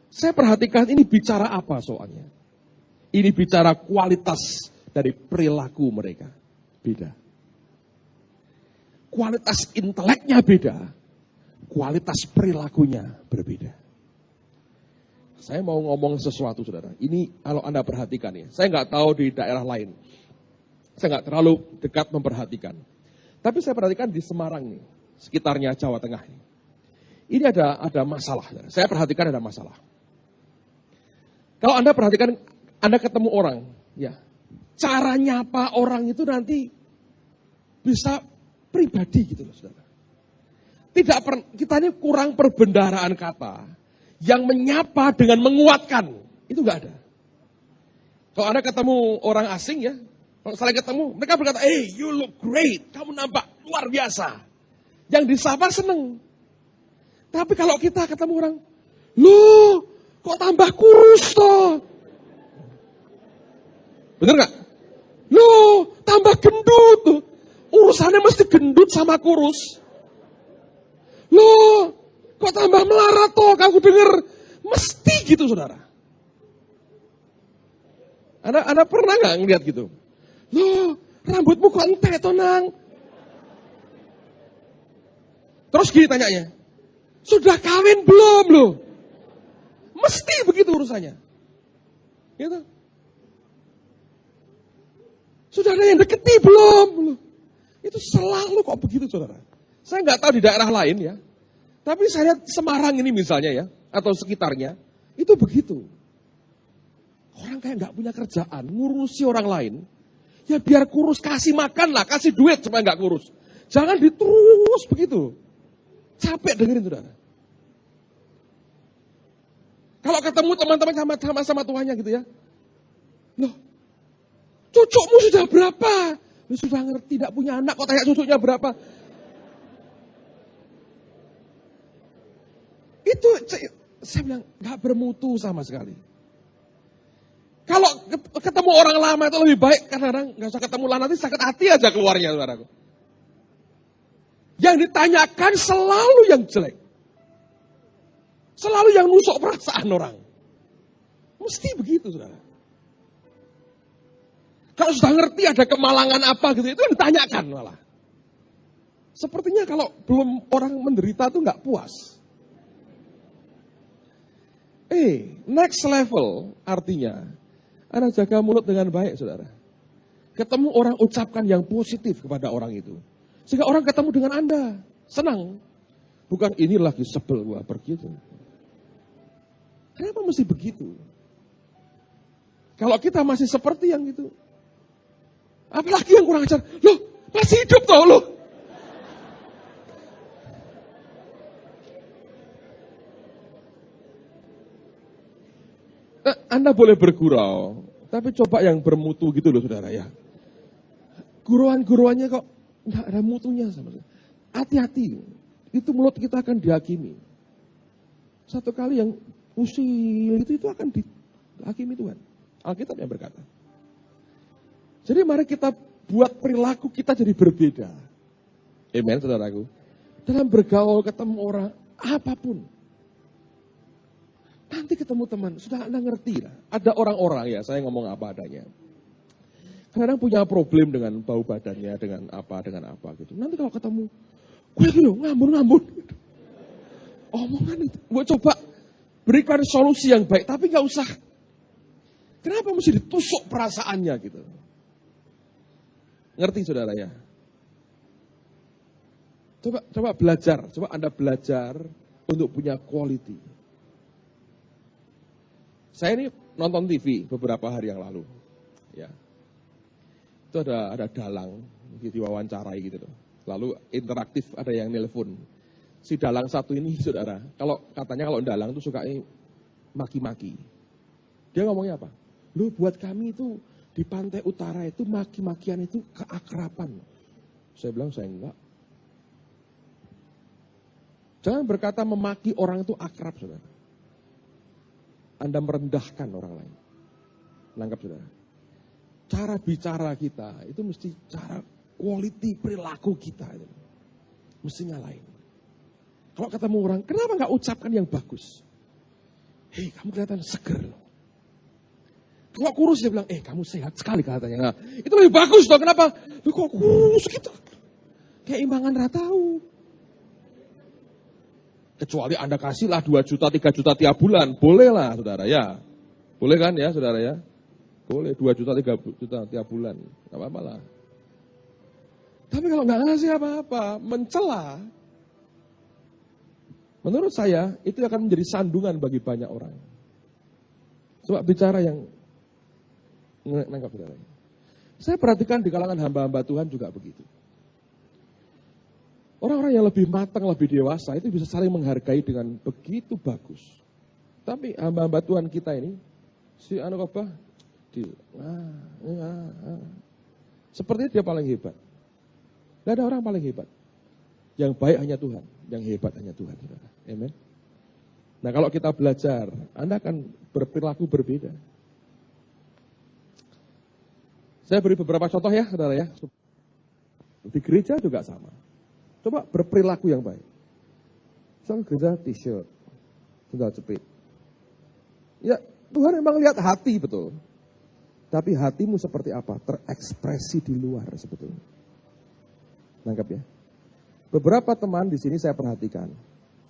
Saya perhatikan ini bicara apa soalnya. Ini bicara kualitas dari perilaku mereka. Beda. Kualitas inteleknya beda, kualitas perilakunya berbeda. Saya mau ngomong sesuatu, saudara. Ini kalau Anda perhatikan ya, saya nggak tahu di daerah lain. Saya nggak terlalu dekat memperhatikan. Tapi saya perhatikan di Semarang nih, sekitarnya Jawa Tengah ini. Ini ada masalah. Saya perhatikan ada masalah. Kalau Anda perhatikan, Anda ketemu orang, ya, cara nyapa orang itu nanti bisa pribadi gitu loh, saudara. Kita ini kurang perbendaharaan kata yang menyapa dengan menguatkan. Itu nggak ada. Kalau Anda ketemu orang asing ya, kalau saling ketemu, mereka berkata, hey, you look great, kamu nampak luar biasa. Yang disapa seneng. Tapi kalau kita ketemu orang, loh, kok tambah kurus toh? Bener gak? Loh, tambah gendut tuh. Urusannya mesti gendut sama kurus. Loh, kok tambah melarat toh? Kamu denger, mesti gitu, saudara. Anda pernah gak ngeliat gitu? Loh, rambutmu kok entek toh, Nang? Terus gini tanyanya, sudah kawin belum loh? Mesti begitu urusannya. Gitu. Sudah ada yang deketi belum? Itu selalu kok begitu, saudara. Saya nggak tahu di daerah lain ya. Tapi saya lihat Semarang ini misalnya ya, atau sekitarnya, itu begitu. Orang kayak nggak punya kerjaan, ngurusi orang lain. Ya biar kurus, kasih makan lah, kasih duit supaya nggak kurus. Jangan diterus begitu. Capek dengerin, saudara. Kalau ketemu teman-teman sama tuanya gitu ya. Loh, cucumu sudah berapa? Lu sudah ngerti, tidak punya anak, kok tanya cucunya berapa? Itu, saya bilang, gak bermutu sama sekali. Kalau ketemu orang lama itu lebih baik, kadang-kadang gak usah ketemu lah, nanti sakit hati aja keluarnya, saudaraku. Yang ditanyakan selalu yang jelek. Selalu yang nusuk perasaan orang. Mesti begitu, saudara. Kalau sudah ngerti ada kemalangan apa gitu, itu ditanyakan malah. Sepertinya kalau belum orang menderita itu nggak puas. Next level artinya, Anda jaga mulut dengan baik, saudara. Ketemu orang, ucapkan yang positif kepada orang itu. Sehingga orang ketemu dengan Anda, senang. Bukan ini lagi sebel gua pergi itu. Kenapa mesti begitu? Kalau kita masih seperti yang itu, apalagi yang kurang ajar, loh masih hidup toh loh. Anda boleh bergurau, tapi coba yang bermutu gitu loh saudara ya. Guruan-guruannya kok nggak ada mutunya sama sekali. Hati-hati, itu mulut kita akan dihakimi. Satu kali yang usil itu akan dihakimi Tuhan. Alkitab yang berkata. Jadi mari kita buat perilaku kita jadi berbeda. Amen, saudaraku. Dalam bergaul ketemu orang, apapun. Nanti ketemu teman, sudah Anda ngerti lah. Ada orang-orang ya, saya ngomong apa adanya. Kadang punya problem dengan bau badannya, dengan apa gitu. Nanti kalau ketemu, gue gitu, ngambun-ngambun. Gitu. Omongan itu, gue coba berikan solusi yang baik, tapi gak usah. Kenapa mesti ditusuk perasaannya gitu. Ngerti saudara ya? Coba belajar, coba Anda belajar untuk punya quality. Saya ini nonton TV beberapa hari yang lalu, ya. Itu ada dalang diwawancarai gitu loh. Lalu interaktif ada yang nelpon. Si dalang satu ini saudara, katanya kalau dalang itu suka maki-maki. Dia ngomongnya apa? Loh buat kami itu di pantai utara itu maki-makian itu keakraban. Saya bilang saya enggak. Jangan berkata memaki orang itu akrab saudara. Anda merendahkan orang lain. Nangkap saudara. Cara bicara kita itu mesti cara quality perilaku kita. Mestinya lain. Kalau ketemu orang, kenapa nggak ucapkan yang bagus? Hei, kamu kelihatan seger loh. Kalau kurus dia bilang, kamu sehat sekali katanya. Nah, itu lebih bagus dong, kenapa? Loh, kok kurus gitu? Kayak imbangan ratau. Kecuali Anda kasihlah 2 juta, 3 juta tiap bulan. Boleh lah saudara ya. Boleh kan ya saudara ya? Boleh 2 juta, 3 juta tiap bulan. Gak apa-apa lah. Tapi kalau nggak ngasih apa-apa, mencela. Menurut saya itu akan menjadi sandungan bagi banyak orang. Coba bicara yang nangkap saudara. Saya perhatikan di kalangan hamba-hamba Tuhan juga begitu. Orang-orang yang lebih matang, lebih dewasa itu bisa saling menghargai dengan begitu bagus. Tapi hamba-hamba Tuhan kita ini, si Anukobah, sepertinya dia paling hebat. Tidak ada orang paling hebat. Yang baik hanya Tuhan, yang hebat hanya Tuhan. Amen. Nah kalau kita belajar, Anda akan berperilaku berbeda. Saya beri beberapa contoh ya, saudara ya. Di gereja juga sama. Coba berperilaku yang baik. Misalnya gereja t-shirt, sandal jepit. Ya Tuhan memang lihat hati betul. Tapi hatimu seperti apa? Terekspresi di luar sebetulnya. Nangkap ya. Beberapa teman di sini saya perhatikan.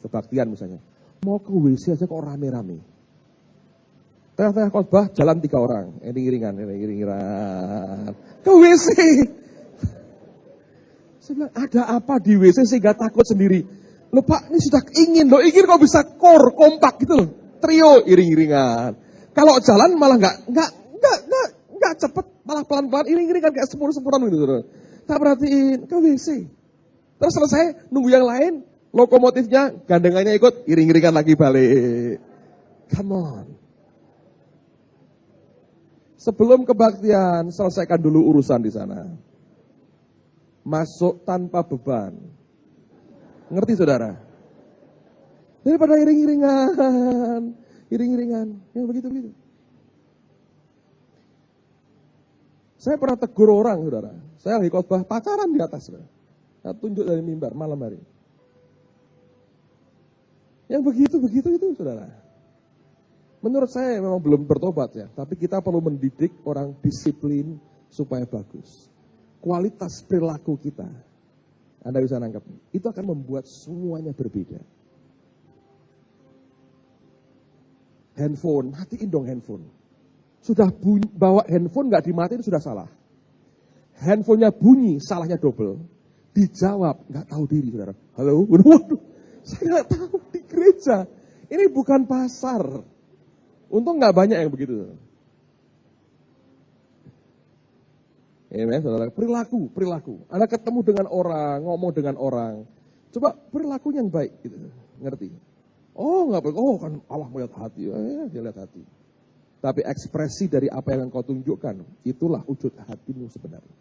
Kebaktian misalnya. Mau ke WC aja kok rame-rame. Tengah-tengah khotbah jalan 3 orang. Iring-iringan. Ke WC. Saya bilang, ada apa di WC sehingga takut sendiri? Loh Pak, ini sudah ingin kok bisa kompak gitu loh. Trio iring-iringan. Kalau jalan malah nggak cepet, malah pelan-pelan iring-iringan kayak sepuluh-sepuluhan gitu. Tak perhatiin ke WC. Terus selesai nunggu yang lain, lokomotifnya gandengannya ikut iring-iringan lagi balik. Come on. Sebelum kebaktian, selesaikan dulu urusan di sana. Masuk tanpa beban. Ngerti saudara? Daripada iring-iringan, ya begitu-begitu. Saya pernah tegur orang, saudara. Saya lagi khotbah pacaran di atas, saudara. Saya tunjuk dari mimbar malam hari. Yang begitu-begitu itu, saudara. Menurut saya memang belum bertobat ya, tapi kita perlu mendidik orang disiplin supaya bagus. Kualitas perilaku kita, Anda bisa nangkap, itu akan membuat semuanya berbeda. Handphone, matiin dong handphone. Sudah bunyi, bawa handphone nggak dimatiin sudah salah. Handphonenya bunyi, salahnya double. Dijawab, nggak tahu diri, saudara. Halo, waduh, saya nggak tahu di gereja. Ini bukan pasar. Untung nggak banyak yang begitu. Amen, saudara. Perilaku. Anda ketemu dengan orang, ngomong dengan orang. Coba perilaku yang baik, gitu. Ngerti? Oh, nggak boleh. Oh, kan Allah melihat hati. Dia lihat hati. Tapi ekspresi dari apa yang engkau tunjukkan, itulah wujud hatimu sebenarnya.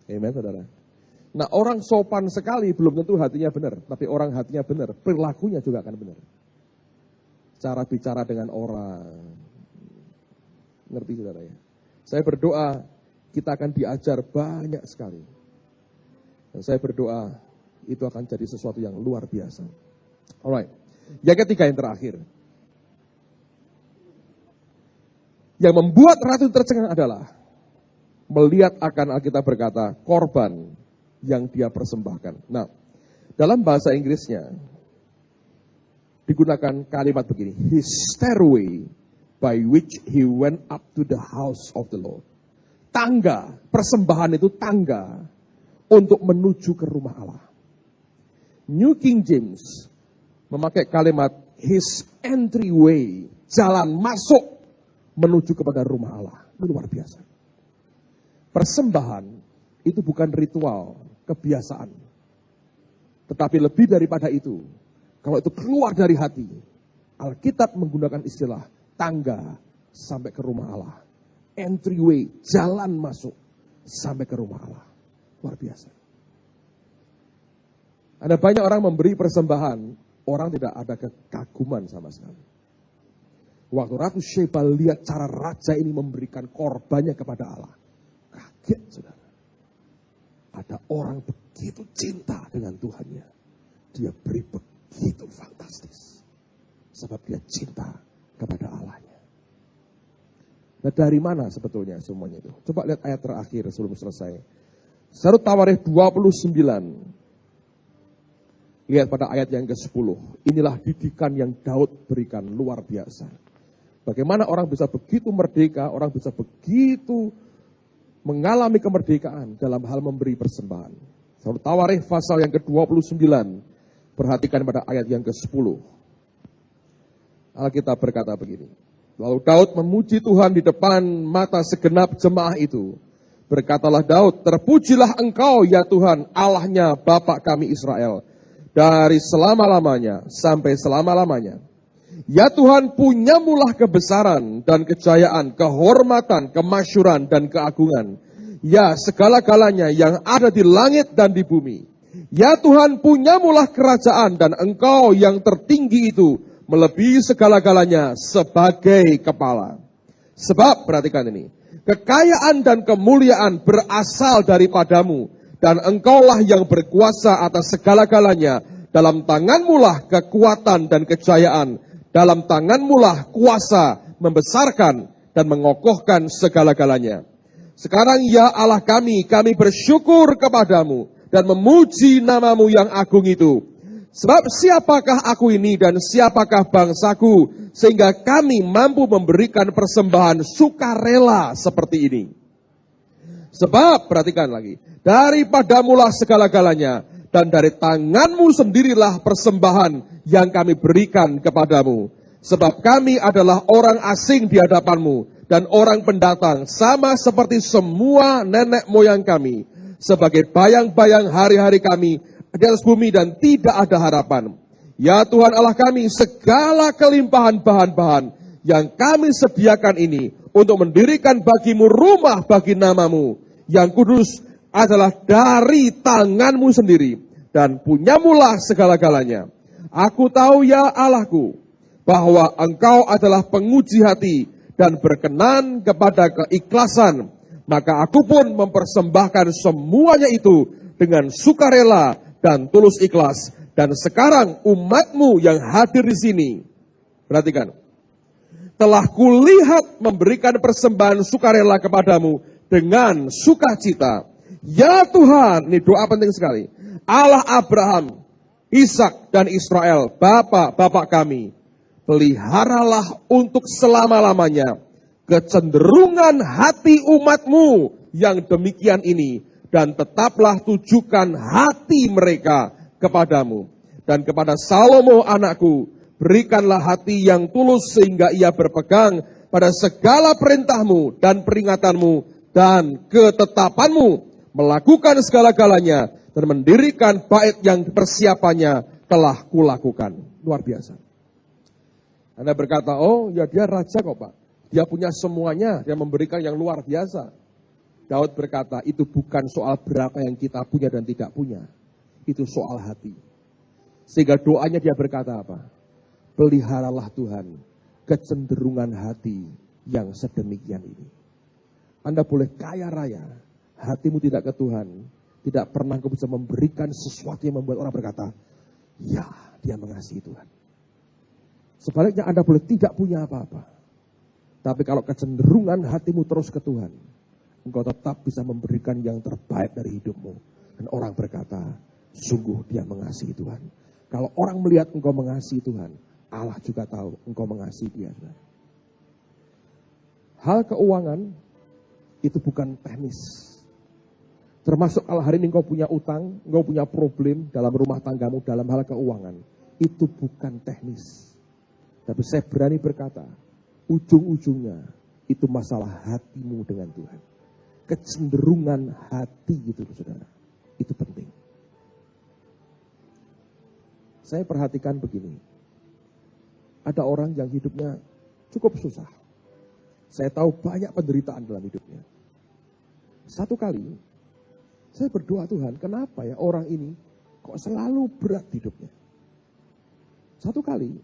Amen, saudara. Nah, orang sopan sekali belum tentu hatinya benar, tapi orang hatinya benar, perilakunya juga akan benar. Cara bicara dengan orang. Ngerti, saudara ya? Saya berdoa kita akan diajar banyak sekali. Dan saya berdoa itu akan jadi sesuatu yang luar biasa. Alright. Yang ketiga, yang terakhir. Yang membuat ratu tercengang adalah melihat akan Alkitab berkata korban yang dia persembahkan. Nah, dalam bahasa Inggrisnya digunakan kalimat begini, his stairway by which he went up to the house of the Lord. Tangga, persembahan itu tangga untuk menuju ke rumah Allah. New King James memakai kalimat his entryway, jalan masuk menuju kepada rumah Allah. Ini luar biasa. Persembahan itu bukan ritual, kebiasaan. Tetapi lebih daripada itu, kalau itu keluar dari hati, Alkitab menggunakan istilah tangga sampai ke rumah Allah. Entryway, jalan masuk sampai ke rumah Allah. Luar biasa. Ada banyak orang memberi persembahan, orang tidak ada kekaguman sama sekali. Waktu Ratu Sheba lihat cara raja ini memberikan korbannya kepada Allah, kaget, saudara. Ada orang begitu cinta dengan Tuhannya. Dia beri begitu fantastis. Sebab dia cinta kepada Allahnya. Nah, dari mana sebetulnya semuanya itu? Coba lihat ayat terakhir sebelum selesai. 1 Tawarikh 29. Lihat pada ayat yang ke-10. Inilah didikan yang Daud berikan, luar biasa. Bagaimana orang bisa begitu merdeka, orang bisa begitu mengalami kemerdekaan dalam hal memberi persembahan. 1 Tawarikh pasal yang ke-29. Perhatikan pada ayat yang ke-10. Alkitab berkata begini. Lalu Daud memuji Tuhan di depan mata segenap jemaah itu. Berkatalah Daud, terpujilah engkau ya Tuhan, Allahnya Bapa kami Israel. Dari selama-lamanya sampai selama-lamanya. Ya Tuhan, punyamulah kebesaran dan kejayaan, kehormatan, kemasyuran dan keagungan. Ya segala-galanya yang ada di langit dan di bumi. Ya Tuhan, punyamulah kerajaan dan engkau yang tertinggi itu melebihi segala-galanya sebagai kepala. Sebab, perhatikan ini, kekayaan dan kemuliaan berasal daripadamu, dan engkaulah yang berkuasa atas segala-galanya. Dalam tanganmulah kekuatan dan kejayaan, dalam tanganmulah kuasa membesarkan dan mengokohkan segala-galanya. Sekarang ya Allah kami bersyukur kepadamu dan memuji namamu yang agung itu. Sebab siapakah aku ini dan siapakah bangsaku sehingga kami mampu memberikan persembahan sukarela seperti ini. Sebab, perhatikan lagi, daripadamulah segala-galanya dan dari tanganmu sendirilah persembahan yang kami berikan kepadamu. Sebab kami adalah orang asing di hadapanmu dan orang pendatang sama seperti semua nenek moyang kami. Sebagai bayang-bayang hari-hari kami di atas bumi dan tidak ada harapan. Ya Tuhan Allah kami, segala kelimpahan bahan-bahan yang kami sediakan ini untuk mendirikan bagimu rumah bagi namamu yang kudus adalah dari tanganmu sendiri dan punyamulah segala-galanya. Aku tahu ya Allahku bahwa engkau adalah penguji hati dan berkenan kepada keikhlasan. Maka aku pun mempersembahkan semuanya itu dengan sukarela dan tulus ikhlas. Dan sekarang umatmu yang hadir di sini, perhatikan, telah kulihat memberikan persembahan sukarela kepadamu dengan sukacita. Ya Tuhan, ini doa penting sekali. Allah Abraham, Ishak dan Israel, bapak-bapak kami, peliharalah untuk selama-lamanya kecenderungan hati umatmu yang demikian ini, dan tetaplah tujukan hati mereka kepadamu. Dan kepada Salomo anakku, berikanlah hati yang tulus sehingga ia berpegang pada segala perintahmu dan peringatanmu dan ketetapanmu, melakukan segala-galanya dan mendirikan bait yang persiapannya telah kulakukan. Luar biasa. Anda berkata, oh ya dia raja kok Pak. Dia punya semuanya, dia memberikan yang luar biasa. Daud berkata, itu bukan soal berapa yang kita punya dan tidak punya. Itu soal hati. Sehingga doanya dia berkata apa? Peliharalah Tuhan kecenderungan hati yang sedemikian ini. Anda boleh kaya raya, hatimu tidak ke Tuhan, tidak pernah kau bisa memberikan sesuatu yang membuat orang berkata, ya dia mengasihi Tuhan. Sebaliknya Anda boleh tidak punya apa-apa. Tapi kalau kecenderungan hatimu terus ke Tuhan, engkau tetap bisa memberikan yang terbaik dari hidupmu. Dan orang berkata, sungguh dia mengasihi Tuhan. Kalau orang melihat engkau mengasihi Tuhan, Allah juga tahu engkau mengasihi dia. Hal keuangan itu bukan teknis. Termasuk kalau hari ini engkau punya utang, engkau punya problem dalam rumah tanggamu, dalam hal keuangan. Itu bukan teknis. Tapi saya berani berkata, ujung-ujungnya itu masalah hatimu dengan Tuhan. Kecenderungan hati itu saudara, itu penting. Saya perhatikan begini, ada orang yang hidupnya cukup susah. Saya tahu banyak penderitaan dalam hidupnya. Satu kali, saya berdoa Tuhan, kenapa ya orang ini kok selalu berat hidupnya. Satu kali,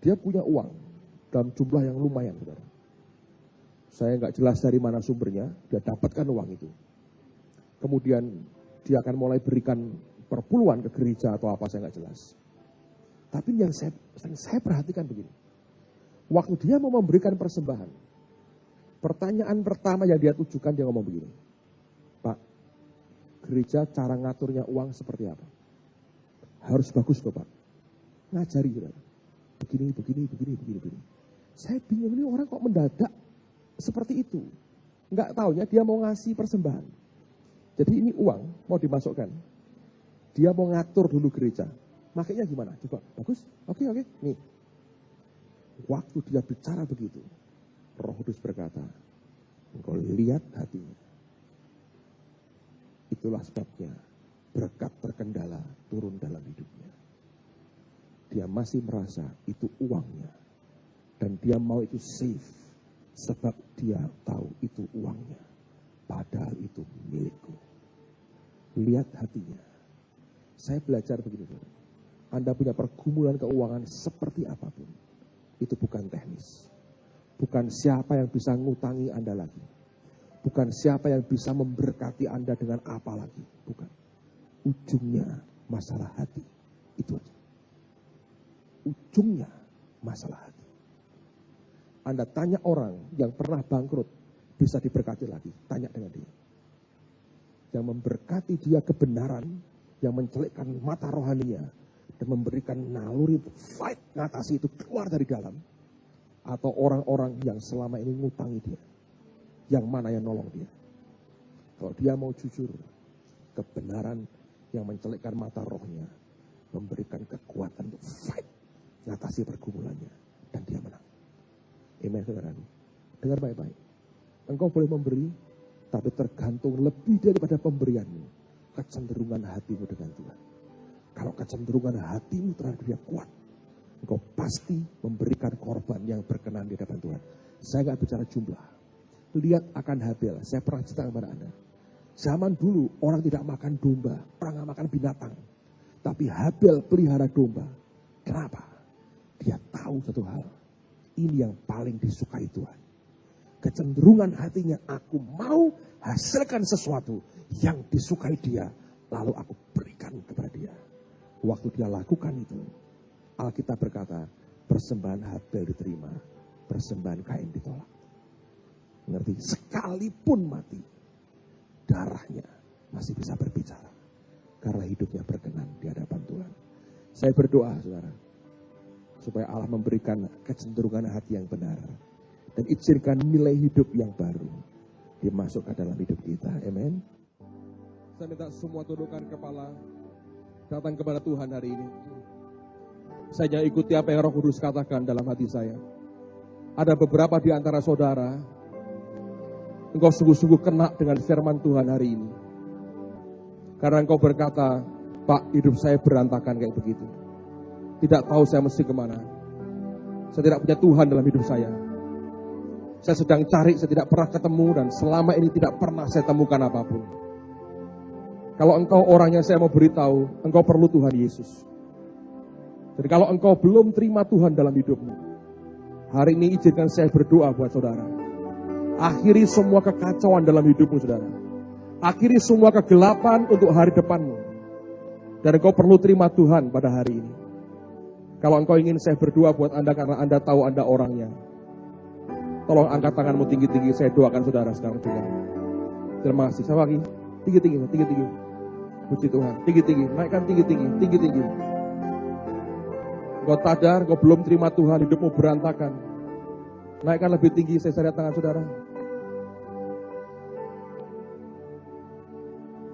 dia punya uang dalam jumlah yang lumayan, saudara. Saya nggak jelas dari mana sumbernya, dia dapatkan uang itu. Kemudian dia akan mulai berikan perpuluhan ke gereja atau apa, saya nggak jelas. Tapi yang saya perhatikan begini. Waktu dia mau memberikan persembahan, pertanyaan pertama yang dia tujukan, dia ngomong begini. Pak, gereja cara ngaturnya uang seperti apa? Harus bagus kok Pak. Ngajari saudara. Begini. Saya bingung, ini orang kok mendadak seperti itu. Nggak taunya dia mau ngasih persembahan. Jadi ini uang mau dimasukkan. Dia mau ngatur dulu gereja. Makanya gimana? Coba, bagus? Oke. Nih. Waktu dia bicara begitu, Roh Kudus berkata, engkau lihat hatinya. Itulah sebabnya berkat terkendala turun dalam hidupnya. Dia masih merasa itu uangnya. Dan dia mau itu safe. Sebab dia tahu itu uangnya. Padahal itu milikku. Lihat hatinya. Saya belajar begini. Anda punya pergumulan keuangan seperti apapun. Itu bukan teknis. Bukan siapa yang bisa ngutangi Anda lagi. Bukan siapa yang bisa memberkati Anda dengan apa lagi. Bukan. Ujungnya masalah hati. Itu aja. Ujungnya masalah hati. Anda tanya orang yang pernah bangkrut, bisa diberkati lagi. Tanya dengan dia. Yang memberkati dia kebenaran, yang mencelikkan mata rohaninya, dan memberikan naluri untuk fight, ngatasi itu keluar dari dalam. Atau orang-orang yang selama ini ngutangi dia. Yang mana yang nolong dia. Kalau dia mau jujur, kebenaran yang mencelikkan mata rohnya, memberikan kekuatan untuk fight, ngatasi pergumulannya, dan dia menang. Amen, saudara. Dengar baik-baik. Engkau boleh memberi, tapi tergantung lebih daripada pemberianmu, kecenderungan hatimu dengan Tuhan. Kalau kecenderungan hatimu terhadap dia kuat, engkau pasti memberikan korban yang berkenan di hadapan Tuhan. Saya nggak bicara jumlah. Lihat akan Habel, saya pernah cerita kepada Anda. Zaman dulu orang tidak makan domba, orang nggak makan binatang. Tapi Habel pelihara domba. Kenapa? Dia tahu satu hal. Ini yang paling disukai Tuhan. Kecenderungan hatinya, aku mau hasilkan sesuatu yang disukai dia. Lalu aku berikan kepada dia. Waktu dia lakukan itu, Alkitab berkata, persembahan Habel diterima, persembahan Kain ditolak. Ngerti? Sekalipun mati, darahnya masih bisa berbicara. Karena hidupnya berkenan di hadapan Tuhan. Saya berdoa, saudara, supaya Allah memberikan kecenderungan hati yang benar. Dan izinkan nilai hidup yang baru dimasuk ke dalam hidup kita. Amin. Saya minta semua tundukkan kepala, datang kepada Tuhan hari ini. Saya ikuti apa yang Roh Kudus katakan dalam hati saya. Ada beberapa di antara saudara, engkau sungguh-sungguh kena dengan firman Tuhan hari ini. Karena engkau berkata, Pak, hidup saya berantakan kayak begitu. Tidak tahu saya mesti kemana. Saya tidak punya Tuhan dalam hidup saya. Saya sedang cari, saya tidak pernah ketemu, dan selama ini tidak pernah saya temukan apapun. Kalau engkau orang yang saya mau beritahu, engkau perlu Tuhan Yesus. Jadi kalau engkau belum terima Tuhan dalam hidupmu, hari ini izinkan saya berdoa buat saudara. Akhiri semua kekacauan dalam hidupmu, saudara. Akhiri semua kegelapan untuk hari depanmu. Dan engkau perlu terima Tuhan pada hari ini. Kalau engkau ingin saya berdoa buat Anda karena Anda tahu Anda orangnya, tolong angkat tanganmu tinggi-tinggi, saya doakan saudara sekarang juga. Terima kasih. Sama lagi. Tinggi-tinggi, tinggi-tinggi. Puji Tuhan. Tinggi-tinggi, naikkan tinggi-tinggi, tinggi-tinggi. Engkau sadar, engkau belum terima Tuhan, hidupmu berantakan. Naikkan lebih tinggi, saya lihat tangan saudara.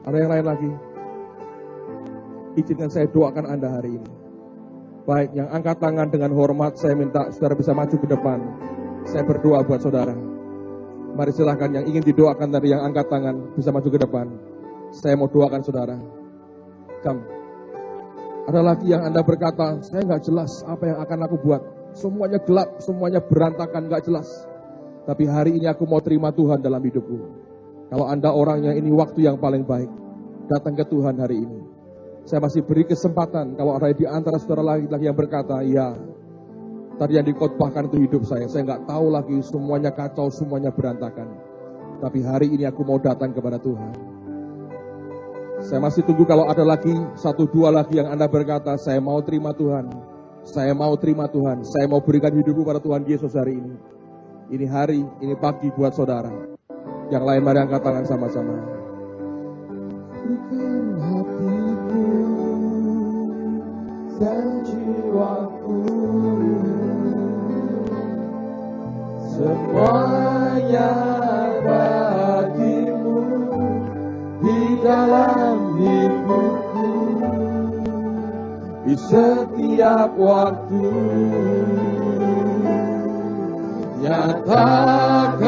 Ada yang lain lagi? Izinkan saya doakan Anda hari ini. Baik, yang angkat tangan dengan hormat, saya minta saudara bisa maju ke depan. Saya berdoa buat saudara. Mari silahkan yang ingin didoakan dari yang angkat tangan, bisa maju ke depan. Saya mau doakan saudara. Ada lagi yang Anda berkata, saya nggak jelas apa yang akan aku buat. Semuanya gelap, semuanya berantakan, nggak jelas. Tapi hari ini aku mau terima Tuhan dalam hidupku. Kalau Anda orangnya, ini waktu yang paling baik. Datang ke Tuhan hari ini. Saya masih beri kesempatan, kalau ada di antara saudara lagi yang berkata, ya, tadi yang dikotbahkan itu hidup saya nggak tahu lagi, semuanya kacau, semuanya berantakan. Tapi hari ini aku mau datang kepada Tuhan. Saya masih tunggu kalau ada lagi, 1-2 lagi yang Anda berkata, saya mau terima Tuhan. Saya mau terima Tuhan. Saya mau berikan hidupku pada Tuhan Yesus hari ini. Ini hari, ini pagi buat saudara. Yang lain mari angkat tangan sama-sama. Berikan hatiku dan jiwaku, semuanya bagimu di dalam hidupku, di setiap waktu. Nyatakan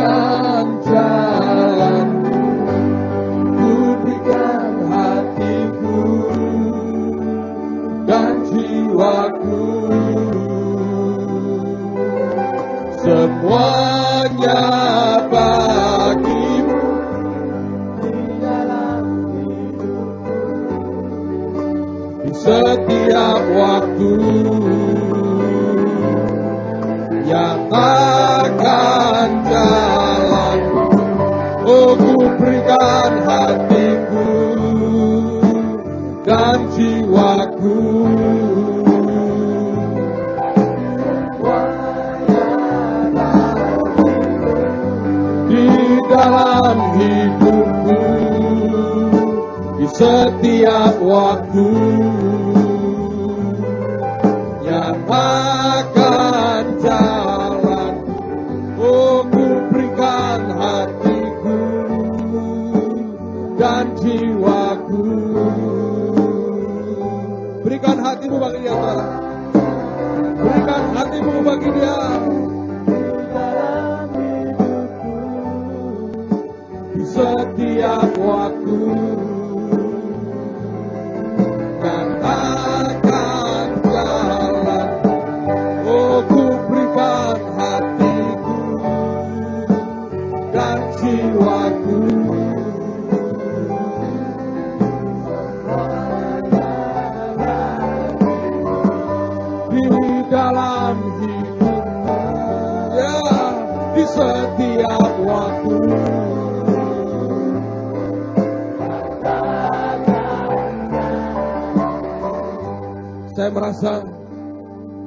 jalanmu, ku berikan hatiku dan jiwaku, semuanya bagimu di dalam hidupku, di setiap waktu. Nyatakan jalanmu, oh ku berikan hatiku dan jiwaku, di dalam hidupku, di setiap waktu. Nyatakan jalan, oh ku berikan hatiku dan jiwaku. Berikan hatimu bagi dia, saudara. Berikan hatimu bagi dia. Dalam hidupku, di setiap waktu. Nyatakan setiap waktu. Saya merasa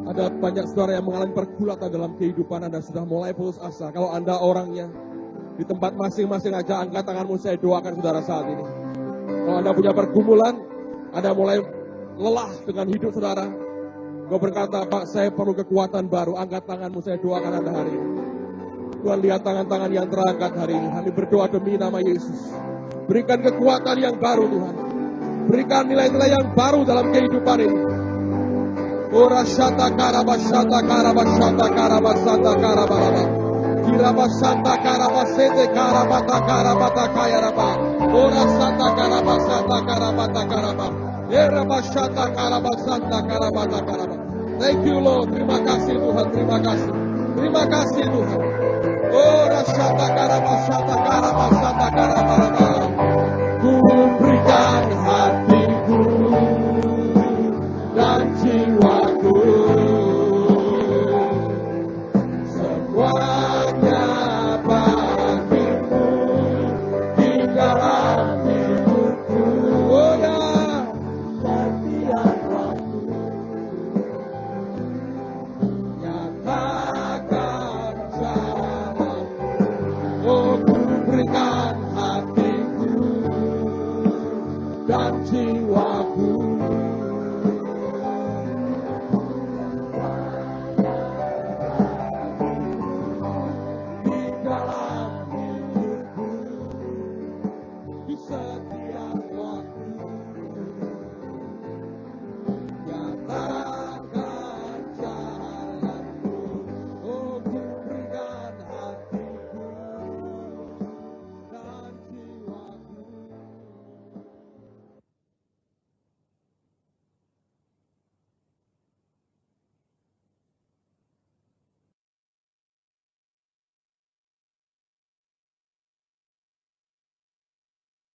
ada banyak saudara yang mengalami pergulatan dalam kehidupan Anda, sudah mulai putus asa. Kalau Anda orangnya, di tempat masing-masing aja angkat tanganmu, saya doakan saudara saat ini. Kalau Anda punya pergumulan, Anda mulai lelah dengan hidup saudara. Kau berkata, Pak, saya perlu kekuatan baru. Angkat tanganmu, saya doakan Anda hari ini. Tuhan, lihat tangan-tangan yang terangkat hari ini. Kami berdoa demi nama Yesus. Berikan kekuatan yang baru, Tuhan. Berikan nilai-nilai yang baru dalam kehidupan ini. Ora shata karabashata karabashata karabashata karabaraba. Kirabashata karabasete karabata karabata kayaraba. Ora shata karabashata karabata karaba. Erabashata karabashata karabata karaba. Thank you Lord, terima kasih Tuhan, terima kasih. Terima kasih Tuhan. Ora shata karabashata karabashata karabaraba.